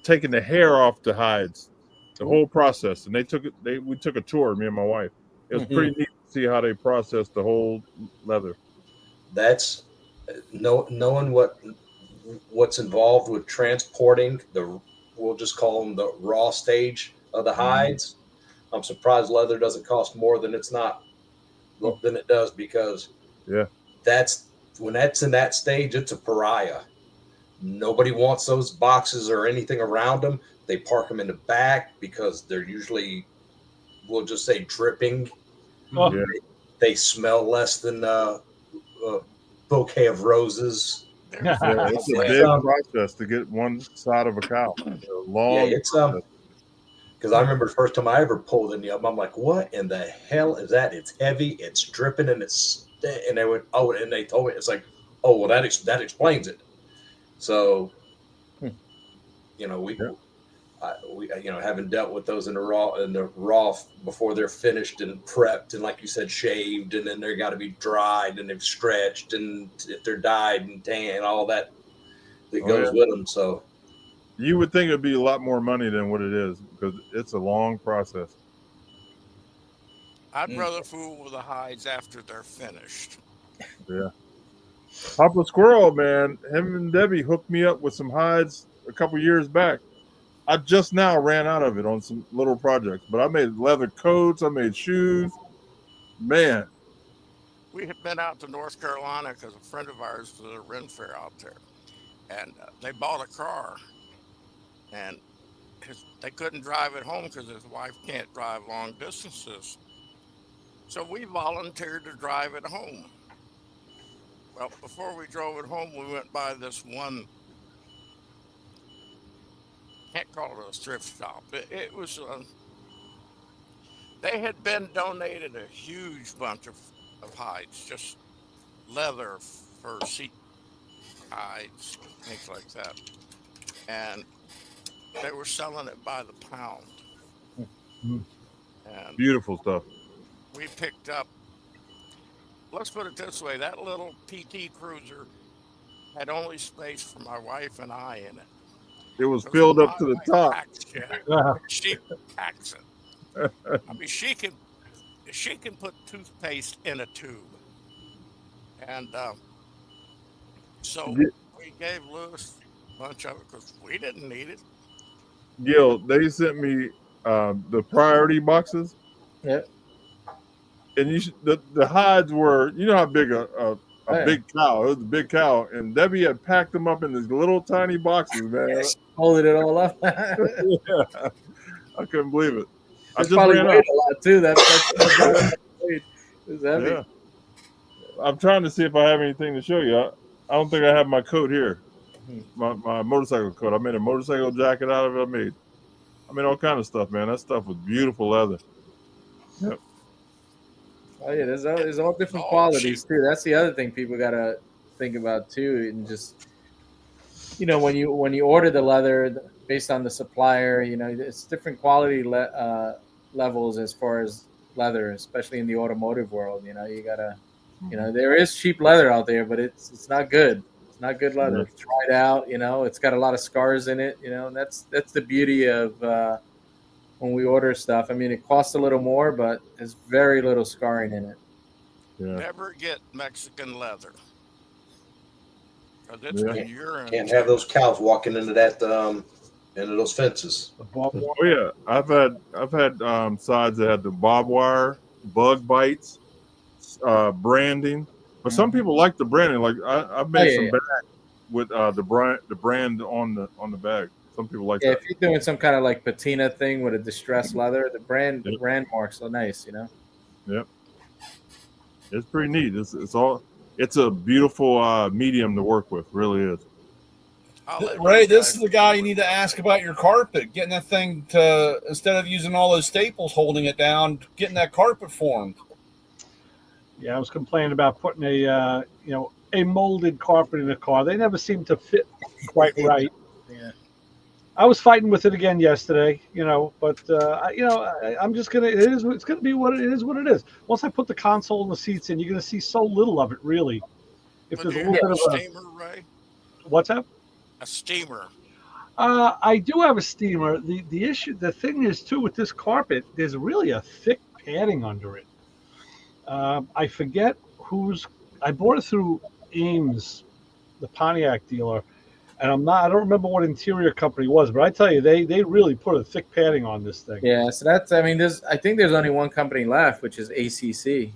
taking the hair off the hides, the whole process. And we took a tour, me and my wife. It was pretty neat to see how they process the whole leather. That's knowing what's involved with transporting we'll just call them the raw stage of the hides. I'm surprised leather doesn't cost more than it does, because when that's in that stage, it's a pariah. Nobody wants those boxes or anything around them. They park them in the back because they're usually we'll just say dripping. Oh, Yeah. They smell less than a bouquet of roses. Yeah, it's a big process to get one side of a cow. Long Yeah, it's process. because I remember the first time I ever pulled in the oven, I'm like, "What in the hell is that? It's heavy, it's dripping, and and they went, oh, and they told me it's like, oh, well, that explains it. So, you know, we haven't dealt with those in the raw before they're finished and prepped and, like you said, shaved, and then they got to be dried and they've stretched, and if they're dyed and tan and all that goes with them. So you would think it'd be a lot more money than what it is because it's a long process. I'd rather fool with the hides after they're finished. Yeah. Papa Squirrel, man, him and Debbie hooked me up with some hides a couple years back. I just now ran out of it on some little projects, but I made leather coats, I made shoes. Man. We had been out to North Carolina because a friend of ours did a Ren Fair out there, and they bought a car, and they couldn't drive it home because his wife can't drive long distances. So we volunteered to drive it home. Well, before we drove it home, we went by this one, can't call it a thrift shop. It was, they had been donated a huge bunch of hides, just leather for seat hides, things like that. And they were selling it by the pound. And beautiful stuff. we picked up, let's put it this way, that little PT Cruiser had only space for my wife and I in it. It was filled up to the top. She packs it. I mean, she can put toothpaste in a tube. And so we gave Lewis a bunch of it because we didn't need it. Gil, they sent me the priority boxes. Yeah. And the hides were, you know how big a big cow. It was a big cow, and Debbie had packed them up in these little tiny boxes, man. Holding it all up. Yeah, I couldn't believe it. I just probably ran weighed out. a lot too. That's it's heavy. Yeah. I'm trying to see if I have anything to show you. I don't think I have my coat here. My motorcycle coat. I made a motorcycle jacket out of it. I made all kind of stuff, man. That stuff was beautiful leather. Yep. Oh yeah, there's all different qualities too. That's the other thing people gotta think about too, and just when you order the leather based on the supplier, it's different quality levels as far as leather, especially in the automotive world. You gotta, there is cheap leather out there, but it's not good. It's not good leather. It's dried out. It's got a lot of scars in it. And that's the beauty of when we order stuff. I mean, it costs a little more, but there's very little scarring in it. Yeah. Never get Mexican leather. It's been urine. Can't have those cows walking into those fences. Oh yeah, I've had sides that had the barbed wire, bug bites, branding. But some people like the branding. Like I've made some bags with the brand on the bag. Some people like that. If you're doing some kind of like patina thing with a distressed leather, the brand marks are nice, Yep. It's pretty neat. It's a beautiful medium to work with. Really is. Ray, this is the guy you need to ask about your carpet. Getting that thing to, instead of using all those staples holding it down, getting that carpet formed. Yeah, I was complaining about putting a molded carpet in a car. They never seem to fit quite right. Yeah. I was fighting with it again yesterday, but I'm just gonna. It's gonna be what it is. What it is. Once I put the console and the seats in, you're gonna see so little of it, really. If there's a little bit of a steamer, Ray? What's that? A steamer. I do have a steamer. The thing is too with this carpet, there's really a thick padding under it. I forget I bought it through Ames, the Pontiac dealer. And I don't remember what interior company it was, but I tell you, they really put a thick padding on this thing. Yeah, so I think there's only one company left, which is ACC,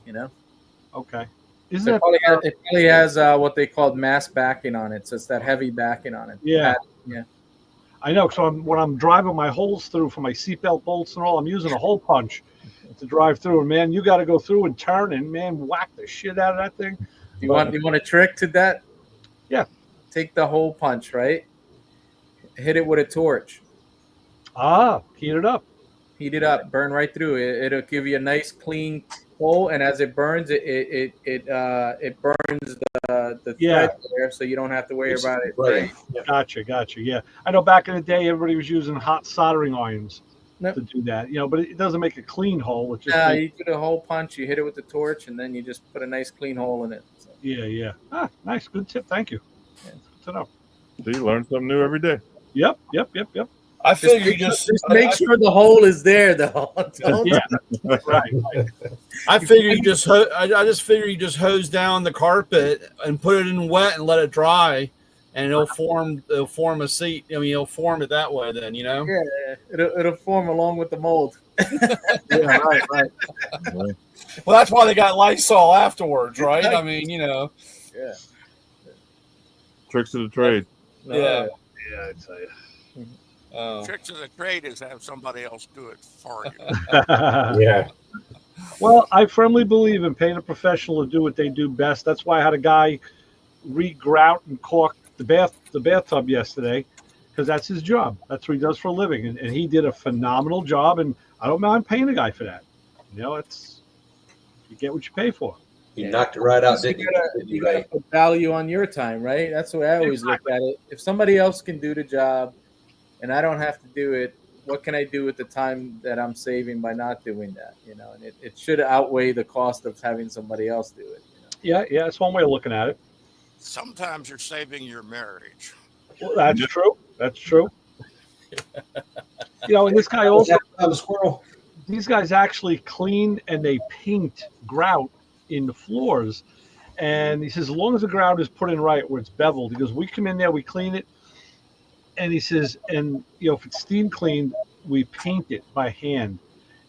Okay. It probably has what they call mass backing on it, so it's that heavy backing on it. Yeah. Yeah. I know. So when I'm driving my holes through for my seatbelt bolts and all, I'm using a hole punch to drive through. And man, you got to go through and turn and man, whack the shit out of that thing. You want a trick to that? Yeah. Take the hole punch, right? Hit it with a torch. Heat it up. Heat it up. Burn right through it. It'll give you a nice clean hole, and as it burns, it burns the thread there, so you don't have to worry about it. Right. Gotcha. Yeah, I know back in the day, everybody was using hot soldering irons to do that. But it doesn't make a clean hole. It just you do the hole punch. You hit it with the torch, and then you just put a nice clean hole in it. So. Yeah. Nice, good tip. Thank you. Yeah, good to know. So you learn something new every day. Yep. I figure just make sure the hole is there, though. Yeah, right. I figure you just I just figure you just hose down the carpet and put it in wet and let it dry, and it'll form a seat. I mean, it'll form it that way. Then Yeah, it'll form along with the mold. Yeah, right. Well, that's why they got Lysol afterwards, right? I mean, Yeah. Tricks of the trade. Yeah. I'd tell you. Tricks of the trade is have somebody else do it for you. Yeah. Well, I firmly believe in paying a professional to do what they do best. That's why I had a guy re-grout and caulk the bathtub yesterday, because that's his job. That's what he does for a living, and he did a phenomenal job. And I don't mind paying a guy for that. It's you get what you pay for. You knocked it right out, didn't You got to put value on your time, right? That's the way I always look at it. If somebody else can do the job, and I don't have to do it, what can I do with the time that I'm saving by not doing that? And it should outweigh the cost of having somebody else do it. Yeah, it's one way of looking at it. Sometimes you're saving your marriage. Well, that's true. And this guy also, squirrel. these guys actually clean and they paint grout in the floors. And he says, as long as the grout is put in right where it's beveled, he goes, we come in there, we clean it. And he says, and if it's steam cleaned, we paint it by hand.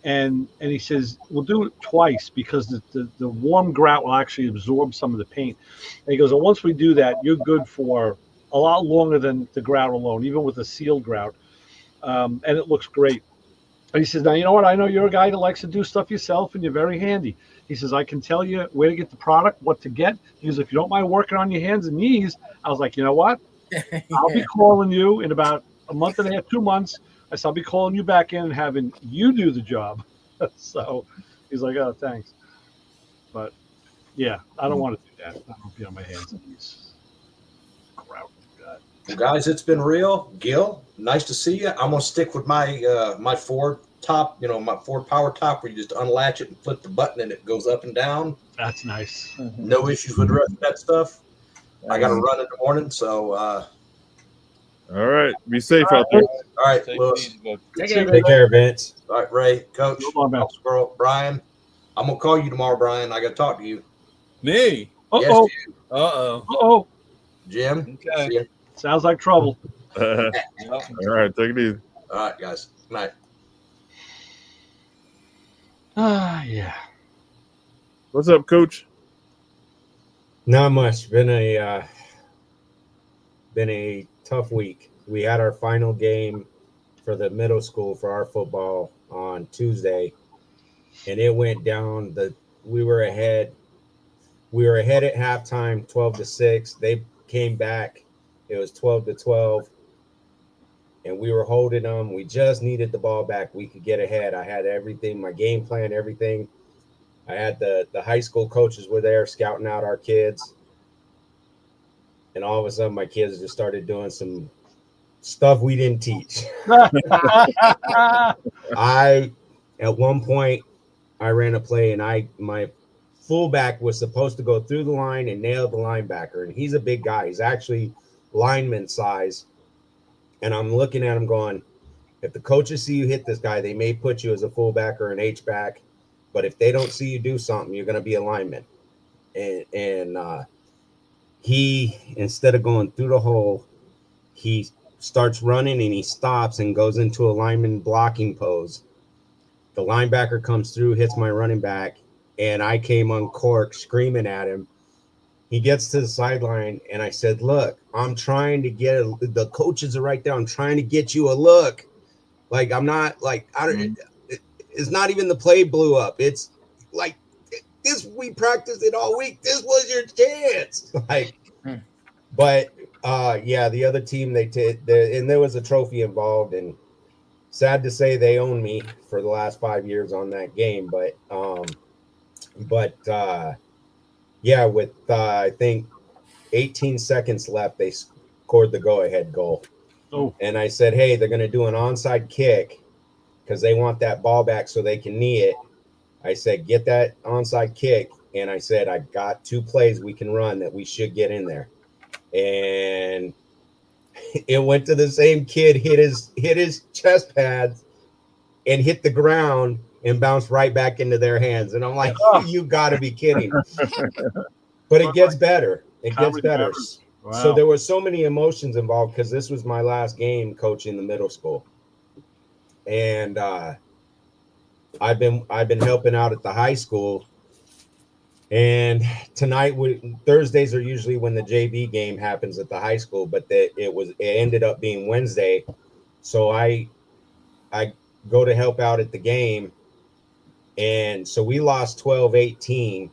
And he says, we'll do it twice because the warm grout will actually absorb some of the paint. And he goes, well, once we do that, you're good for a lot longer than the grout alone, even with a sealed grout. And it looks great. And he says, now, you know what? I know you're a guy that likes to do stuff yourself and you're very handy. He says, I can tell you where to get the product, what to get. He goes, if you don't mind working on your hands and knees. I was like, you know what? I'll be calling you in about a month and a half, 2 months. I said, I'll be calling you back in and having you do the job. So he's like, oh, thanks. But yeah, I don't want to do that. I don't be on my hands and knees. Grout. God. Well, guys, it's been real. Gil, nice to see you. I'm gonna stick with my my Ford top, my Ford power top, where you just unlatch it and flip the button and it goes up and down. That's nice. No issues with the rest of that stuff. I got to run in the morning, so. All right. Be safe out there. All right, Lewis. Take care, Vince. All right, Ray, Coach, on, Squirrel, Brian. I'm going to call you tomorrow, Brian. I got to talk to you. Me? Yes, Uh-oh. you. Uh-oh. Jim. Okay. See you. Sounds like trouble. All right. Take it easy. All right, guys. Good night. Yeah. What's up, Coach? Not much. Been a tough week. We had our final game for the middle school for our football on Tuesday, and it went down. We were ahead at halftime, 12-6. They came back. It was 12-12, and we were holding them. We just needed the ball back. We could get ahead. I had everything, my game plan, everything. I had the high school coaches were there scouting out our kids. And all of a sudden, my kids just started doing some stuff we didn't teach. At one point, I ran a play, and my fullback was supposed to go through the line and nail the linebacker. And he's a big guy. He's actually lineman size. And I'm looking at him going, if the coaches see you hit this guy, they may put you as a fullback or an H-back. But if they don't see you do something, you're going to be a lineman. And he, instead of going through the hole, he starts running and he stops and goes into a lineman blocking pose. The linebacker comes through, hits my running back, and I came uncorked screaming at him. he gets to the sideline, and I said, look, I'm trying to get the coaches are right there. I'm trying to get you a look. Like, I'm not like, I don't, it's not even the play blew up. It's like this, we practiced it all week. This was your chance. Like, but yeah, the other team, and there was a trophy involved, and sad to say they own me for the last 5 years on that game. But yeah, with I think 18 seconds left, they scored the go-ahead goal. Oh, And I said, hey, they're going to do an onside kick because they want that ball back so they can knee it. I said, get that onside kick. And I said, I got 2 plays we can run that we should get in there. And it went to the same kid, hit his chest pads and hit the ground and bounced right back into their hands. And I'm like, you got to be kidding. But it gets better. It gets better. Wow. So there were so many emotions involved because this was my last game coaching the middle school. And I've been helping out at the high school. And tonight, Thursdays are usually when the JV game happens at the high school, but it ended up being Wednesday. So I go to help out at the game. And so we lost 12-18.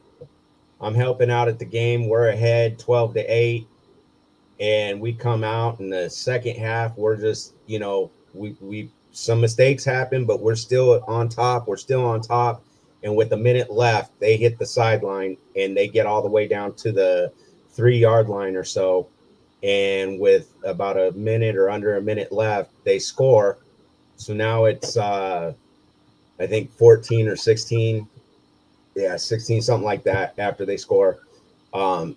I'm helping out at the game. We're ahead 12-8. And we come out in the second half. We're just, we some mistakes happen, but we're still on top. We're still on top. And with a minute left, they hit the sideline and they get all the way down to the 3-yard line or so. And with about a minute or under a minute left, they score. So now it's, I think 14 or 16. Yeah, 16, something like that after they score. And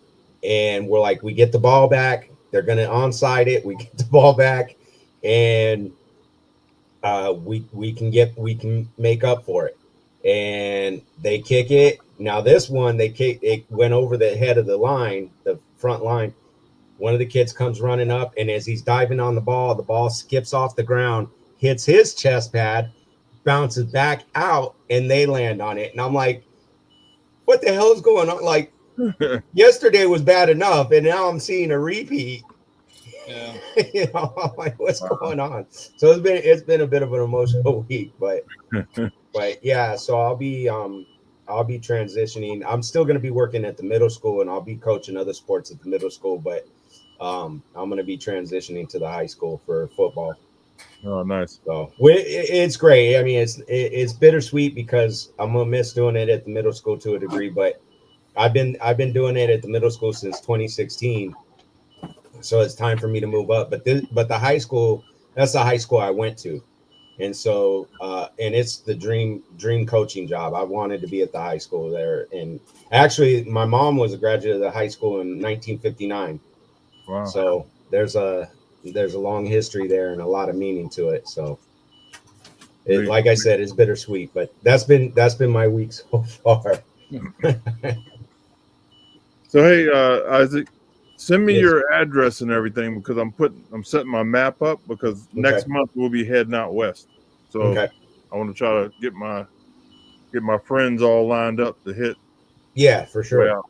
we're like, we get the ball back. They're going to onside it. We get the ball back and we can make up for it. And they kick it. Now this one, it went over the head of the line, the front line. One of the kids comes running up, and as he's diving on the ball skips off the ground, hits his chest pad, bounces back out, and they land on it. And I'm like, what the hell is going on? Like, yesterday was bad enough, and now I'm seeing a repeat. Yeah. I'm like, what's going on? So it's been a bit of an emotional week, but yeah. So I'll be transitioning. I'm still going to be working at the middle school, and I'll be coaching other sports at the middle school, but I'm going to be transitioning to the high school for football. Oh, nice. So it's great. I mean, it's bittersweet because I'm gonna miss doing it at the middle school to a degree, but I've been doing it at the middle school since 2016. So it's time for me to move up. But the high school, that's the high school I went to. And so and it's the dream coaching job. I wanted to be at the high school there. And actually my mom was a graduate of the high school in 1959. Wow. So there's a long history there and a lot of meaning to it. So like I said, it's bittersweet, but that's been my week so far. So hey, Isaac, send me your address and everything because I'm setting my map up because next month we'll be heading out west. So I want to try to get my friends all lined up to hit. Yeah, for sure.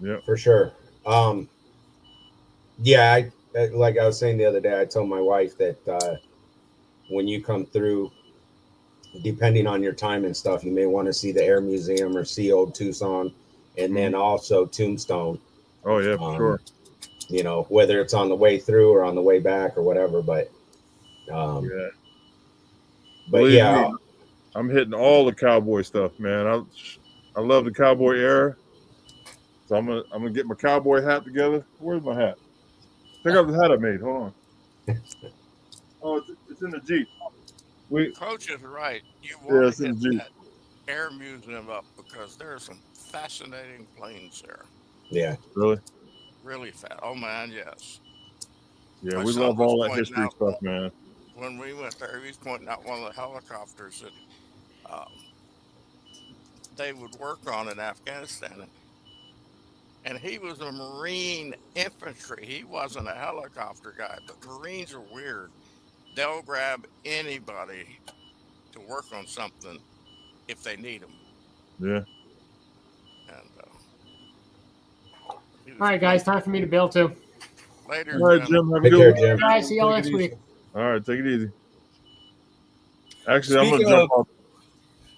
Yeah, for sure. Yeah, like I was saying the other day, I told my wife that when you come through, depending on your time and stuff, you may want to see the Air Museum or see Old Tucson, and then also Tombstone. Oh yeah, for sure. You know, whether it's on the way through or on the way back or whatever, but yeah. But Believe yeah, me, I'm hitting all the cowboy stuff, man. I love the cowboy era, so I'm gonna get my cowboy hat together. Where's my hat? Check out the hat I made. Hold on. Oh, it's in the Jeep. Coach is right. You want to hit Jeep. that Air Museum up because there are some fascinating planes there. Yeah. Really? Really fat. Oh man, yes. Yeah, My we son love was all that pointing history out stuff, man. When we went there, he was pointing out one of the helicopters that they would work on in Afghanistan. And he was a Marine infantry. He wasn't a helicopter guy, but Marines are weird. They'll grab anybody to work on something if they need them. Yeah. And All right, guys, time for me to bail too. Later, All right, Jim. Jim. Have a Take good care, one. Jim. Guys, see y'all Take it next easy. week. All right, take it easy. Actually, I'm Speaking gonna jump of- off.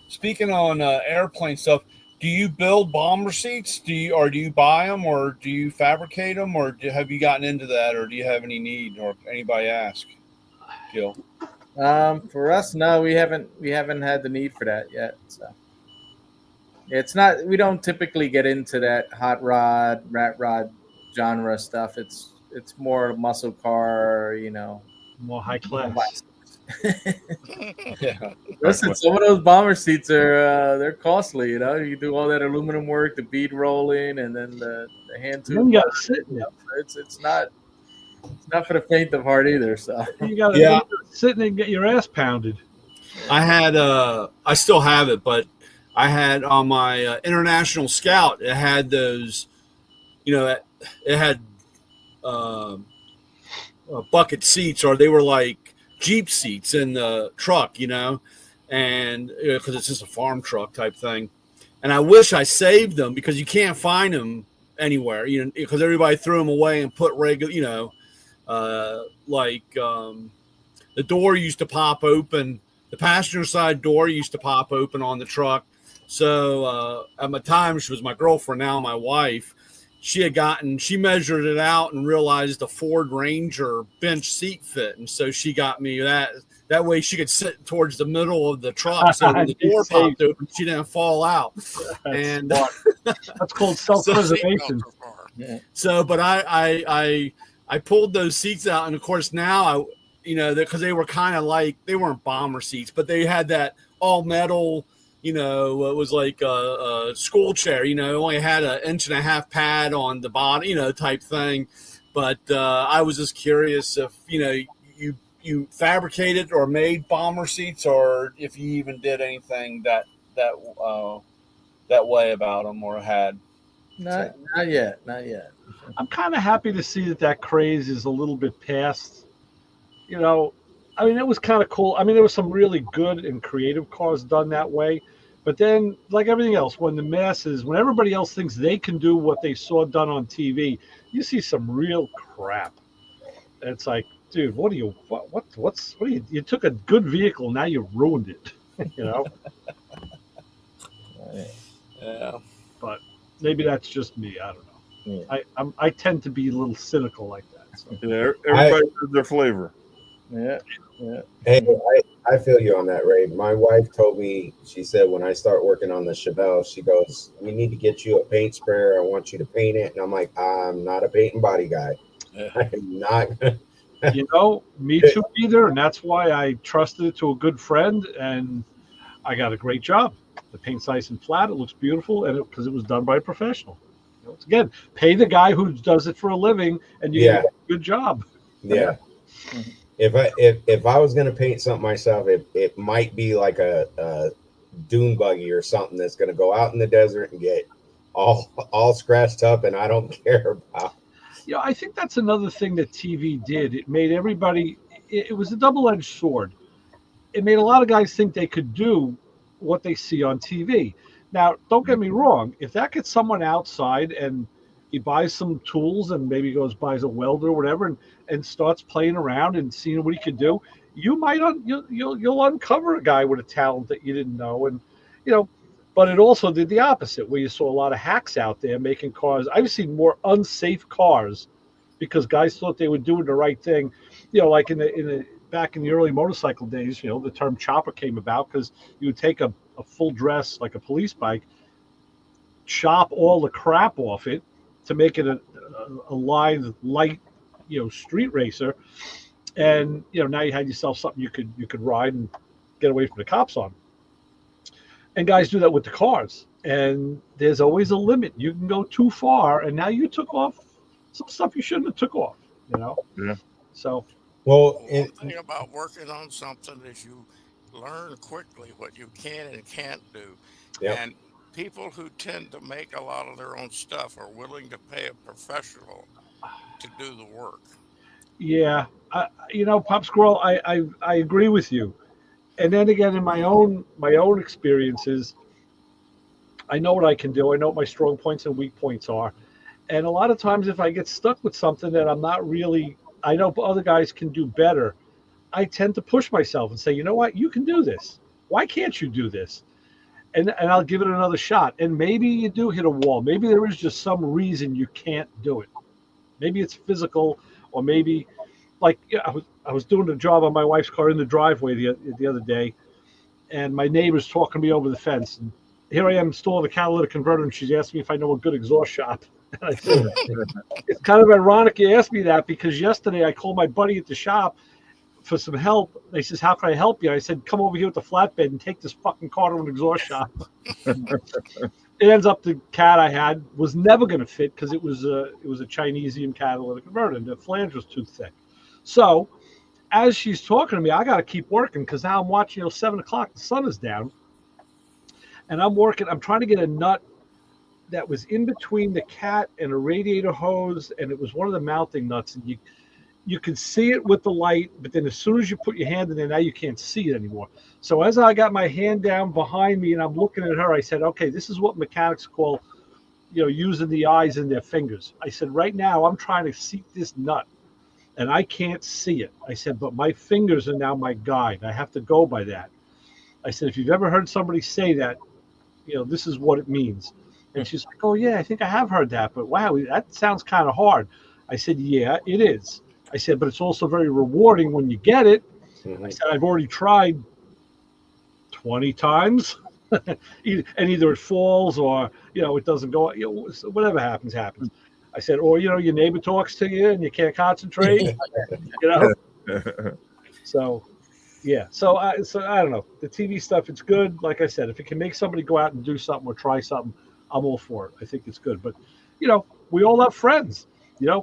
Speaking on airplane stuff, do you build bomber seats? Do you buy them, or do you fabricate them, or have you gotten into that, or do you have any need, or anybody ask? Gil. For us, no, we haven't had the need for that yet. So it's not. We don't typically get into that hot rod, rat rod genre stuff. It's more muscle car, More high class. Yeah. Listen, some of those bomber seats are they're costly. You do all that aluminum work, the bead rolling, and then the hand And then tube. you got to sit in it. It's not for the faint of heart either. So You got to Yeah. sit in and get your ass pounded. I had I still have it, but I had on my International Scout, it had those, it had bucket seats, or they were like Jeep seats in the truck, and because it's just a farm truck type thing. And I wish I saved them, because you can't find them anywhere, because everybody threw them away and put regular, the door used to pop open. The passenger side door used to pop open on the truck. So at the time, she was my girlfriend, now my wife. She measured it out and realized the Ford Ranger bench seat fit. And so she got me that way she could sit towards the middle of the truck. So when the door popped open, she didn't fall out. And that's called self-preservation. So, but I pulled those seats out. And of course now because they were kind of like, they weren't bomber seats, but they had that all metal, it was like a school chair, only had an 1.5 inch pad on the bottom, type thing. But I was just curious if, you fabricated or made bomber seats, or if you even did anything that way about them, or had. not yet. I'm kind of happy to see that craze is a little bit past. It was kind of cool. There was some really good and creative cars done that way. But then, like everything else, when everybody else thinks they can do what they saw done on TV, you see some real crap. And it's like, dude, you took a good vehicle, now you ruined it, Yeah. But maybe that's just me. I don't know. Yeah. I tend to be a little cynical like that. So. Yeah, everybody has their flavor. Yeah. Hey, I feel you on that, Ray. My wife told me, she said, when I start working on the Chevelle, she goes, we need to get you a paint sprayer. I want you to paint it. And I'm like, I'm not a paint and body guy. I'm not. Me too either. And that's why I trusted it to a good friend. And I got a great job. The paint's nice and flat. It looks beautiful. And because it was done by a professional. Again, pay the guy who does it for a living, and you get a good job. Yeah. If I was gonna paint something myself, it might be like a dune buggy or something that's gonna go out in the desert and get all scratched up, and I don't care about. I think that's another thing that TV did. It made everybody. It was a double-edged sword. It made a lot of guys think they could do what they see on TV. Now, don't get me wrong. If that gets someone outside and he buys some tools and maybe buys a welder or whatever and starts playing around and seeing what he can do, you might you'll uncover a guy with a talent that you didn't know. And but it also did the opposite, where you saw a lot of hacks out there making cars. I've seen more unsafe cars because guys thought they were doing the right thing. Like back in the early motorcycle days, the term chopper came about because you would take a full dress like a police bike, chop all the crap off it to make it a light, street racer, and now you had yourself something you could ride and get away from the cops on. And guys do that with the cars, and there's always a limit. You can go too far, and now you took off some stuff you shouldn't have took off. Yeah. So one thing about working on something is you learn quickly what you can and can't do. Yep. And people who tend to make a lot of their own stuff are willing to pay a professional to do the work. Yeah, Pop Squirrel, I agree with you. And then again, in my own experiences, I know what I can do. I know what my strong points and weak points are. And a lot of times if I get stuck with something that I'm not really, I know other guys can do better, I tend to push myself and say, you know what, you can do this. Why can't you do this? And I'll give it another shot. And maybe you do hit a wall. Maybe there is just some reason you can't do it. Maybe it's physical, or maybe like I was doing a job on my wife's car in the driveway the other day, and my neighbor's talking to me over the fence. And here I am installing a catalytic converter, and she's asking me if I know a good exhaust shop. And I said, it's kind of ironic you asked me that, because yesterday I called my buddy at the shop for some help. They says, how can I help you? I said, come over here with the flatbed and take this fucking car to an exhaust shop. It ends up the cat I had was never going to fit because it was a Chinesium catalytic converter, and the flange was too thick. So as she's talking to me, I got to keep working because now I'm watching, 7 o'clock, the sun is down, and I'm working. I'm trying to get a nut that was in between the cat and a radiator hose, and it was one of the mounting nuts, and you could see it with the light, but then as soon as you put your hand in there, now you can't see it anymore. So as I got my hand down behind me and I'm looking at her, I said, okay, this is what mechanics call, using the eyes in their fingers. I said, right now I'm trying to seek this nut and I can't see it. I said, but my fingers are now my guide. I have to go by that. I said, if you've ever heard somebody say that, this is what it means. And she's like, oh yeah, I think I have heard that, but wow, that sounds kind of hard. I said, yeah, it is. I said, but it's also very rewarding when you get it. Mm-hmm. I said, I've already tried 20 times, and either it falls or, it doesn't go, whatever happens. I said, or, your neighbor talks to you and you can't concentrate, So, yeah. So I don't know. The TV stuff, it's good. Like I said, if it can make somebody go out and do something or try something, I'm all for it. I think it's good. But, we all have friends.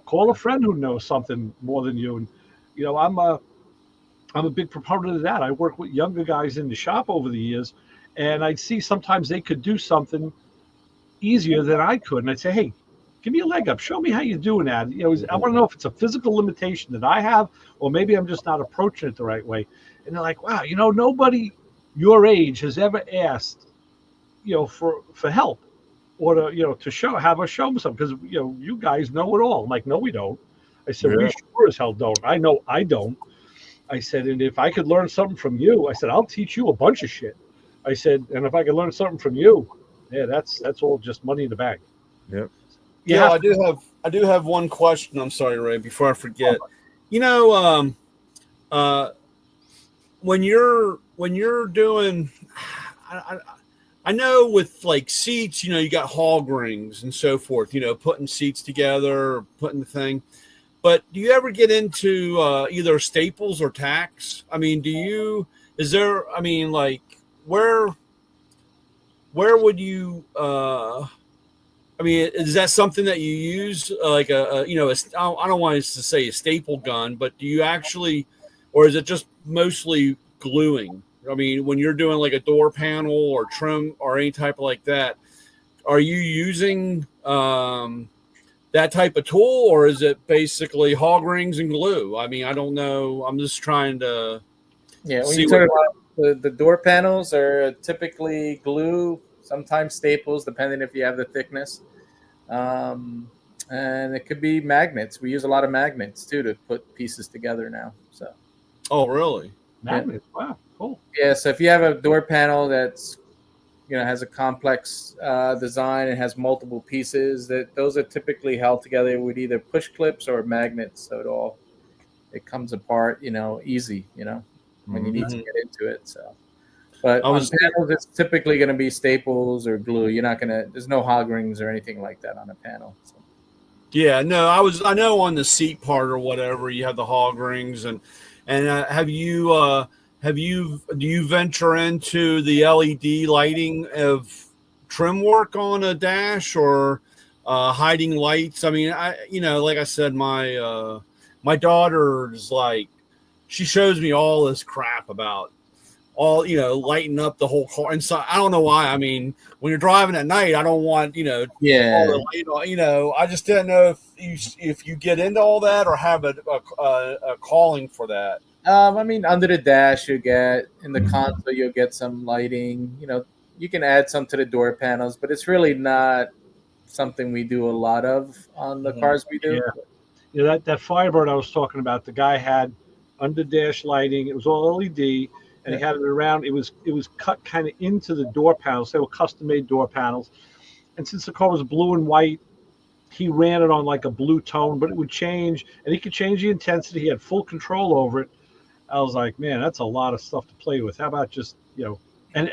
Call a friend who knows something more than you. And, I'm a big proponent of that. I work with younger guys in the shop over the years, and I'd see sometimes they could do something easier than I could. And I'd say, hey, give me a leg up. Show me how you're doing that. I want to know if it's a physical limitation that I have, or maybe I'm just not approaching it the right way. And they're like, wow, nobody your age has ever asked, for help. Or to have us show them something, because you guys know it all. I'm like, no, we don't. I said, we sure as hell don't. I know I don't. I said, and if I could learn something from you, I said, I'll teach you a bunch of shit. I said, and if I could learn something from you, yeah, that's all just money in the bag. Yep. Yeah, I do have one question. I'm sorry, Ray, before I forget. When you're doing, I know with like seats, you got hog rings and so forth, putting seats together, putting the thing. But do you ever get into either staples or tacks? I mean, where would you, is that something that you use like I don't want to say a staple gun, but do you actually, or is it just mostly gluing? I mean, when you're doing like a door panel or trim or any type of like that, are you using that type of tool, or is it basically hog rings and glue? I mean, I don't know. I'm just trying to. Yeah, when you talk about the door panels are typically glue, sometimes staples, depending if you have the thickness. And it could be magnets. We use a lot of magnets too to put pieces together now. So. Oh, really? Magnets? Yeah. Wow, cool. Yeah, so if you have a door panel that's has a complex design and has multiple pieces, those are typically held together with either push clips or magnets. So it comes apart, easy, when you need to get into it. So, but on panels, it's typically going to be staples or glue. There's no hog rings or anything like that on a panel. So. Yeah, no, I know on the seat part or whatever, you have the hog rings and do you venture into the LED lighting of trim work on a dash or hiding lights? I mean, like I said, my daughter's like, she shows me all this crap about all, lighting up the whole car. And so I don't know why. I mean, when you're driving at night, I don't want, all the light, I just didn't know if you get into all that or have a calling for that. Under the dash, you get in the console, you'll get some lighting. You can add some to the door panels, but it's really not something we do a lot of on the cars we do. Yeah. You know, that Firebird I was talking about, the guy had under dash lighting. It was all LED, and he had it around. It was cut kind of into the door panels. They were custom made door panels. And since the car was blue and white, he ran it on like a blue tone, but it would change, and he could change the intensity. He had full control over it. I was like, man, that's a lot of stuff to play with. How about just, you know, and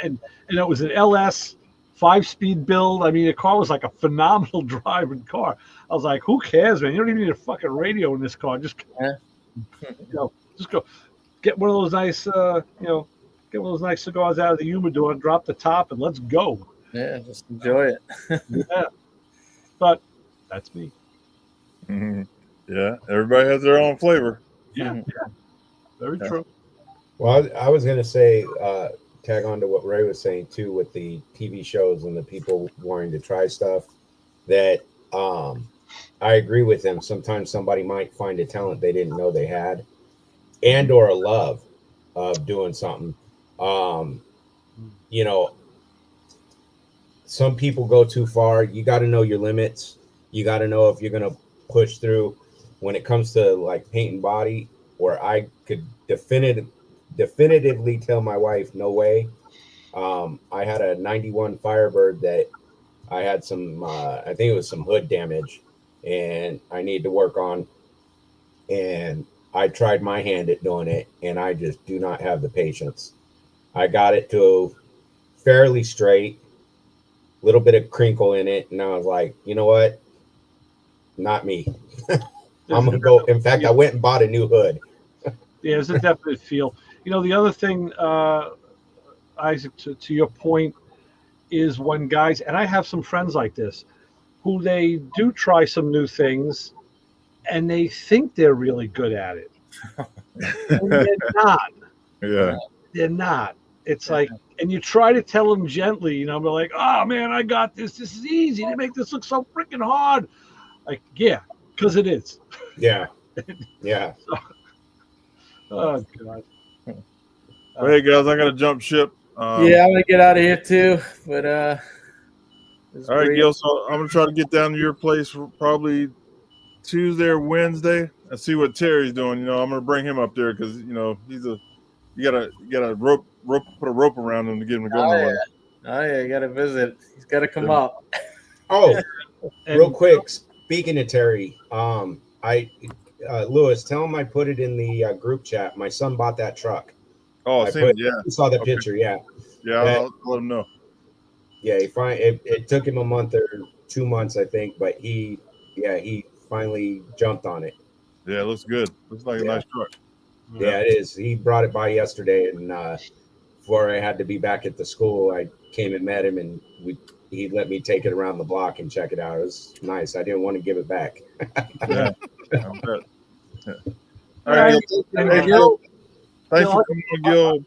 it was an LS 5-speed build. I mean, the car was like a phenomenal driving car. I was like, who cares, man? You don't even need a fucking radio in this car. Just, just go get one of those nice, get one of those nice cigars out of the humidor, drop the top, and let's go. Yeah, just enjoy it. Yeah, but that's me. Mm-hmm. Yeah, everybody has their own flavor. Yeah, very true. Well, I was going to say, tag on to what Ray was saying too, with the TV shows and the people wanting to try stuff, that I agree with them. Sometimes somebody might find a talent they didn't know they had, and or a love of doing something. You know, some people go too far. You got to know your limits. You got to know if you're going to push through. When it comes to like paint and body, where I could definitively tell my wife, no way. I had a 91 Firebird that I had some, I think it was some hood damage, and I need to work on. And I tried my hand at doing it, and I just do not have the patience. I got it to fairly straight, little bit of crinkle in it, and I was like, you know what? Not me. I'm gonna go. In fact, I went and bought a new hood. Yeah, it's a definite feel. You know, the other thing, Isaac, to your point, is when guys, and I have some friends like this, who they do try some new things, and they think they're really good at it, and they're not. Yeah, they're not. It's like, and you try to tell them gently, you know, they're like, "Oh man, I got this. This is easy. They make this look so freaking hard." Like, yeah, because it is. Yeah, yeah. Oh God. Well, hey guys, I gotta jump ship. Yeah, I'm gonna get out of here too. But all right, Gil. So I'm gonna try to get down to your place probably Tuesday or Wednesday and see what Terry's doing. You know, I'm gonna bring him up there because you know you gotta rope put a rope around him to get him to go nowhere. Oh yeah, you gotta visit. He's gotta come up. Oh, real quick. Speaking of Terry, Lewis, tell him I put it in the group chat. My son bought that truck. Oh, You saw the picture, yeah. Yeah, I'll let him know. Yeah, it took him a month or 2 months, I think, but he finally jumped on it. Yeah, it looks good. Looks like a nice truck. Yeah, it is. He brought it by yesterday, and before I had to be back at the school, I came and met him, and he let me take it around the block and check it out. It was nice. I didn't want to give it back. Yeah, I'll bet. Yeah. All right, Gil. Thanks for coming on, Gil.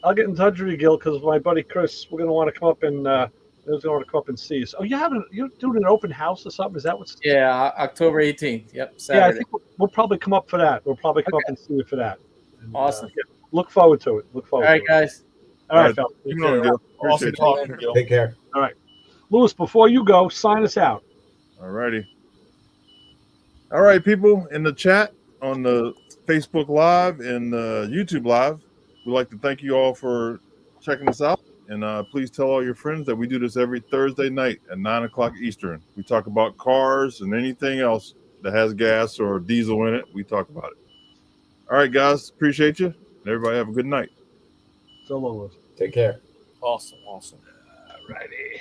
I'll get in touch with you, Gil, because my buddy Chris, we're gonna want to come up and see us. Oh, you're doing an open house or something? Is that what's? Yeah, October 18th. Yep, Saturday. Yeah, I think we'll probably come up for that. We'll probably come up and see you for that. And, awesome. Look forward to it. All right, guys. All right, fellas. Awesome talking, Gil. Take care. All right, Lewis. Before you go, sign us out. All righty. All right, people in the chat on the Facebook Live and the YouTube Live, we'd like to thank you all for checking us out. And please tell all your friends that we do this every Thursday night at 9 o'clock Eastern. We talk about cars and anything else that has gas or diesel in it. We talk about it. All right, guys. Appreciate you. And everybody have a good night. So long, Lewis. Take care. Awesome. All righty.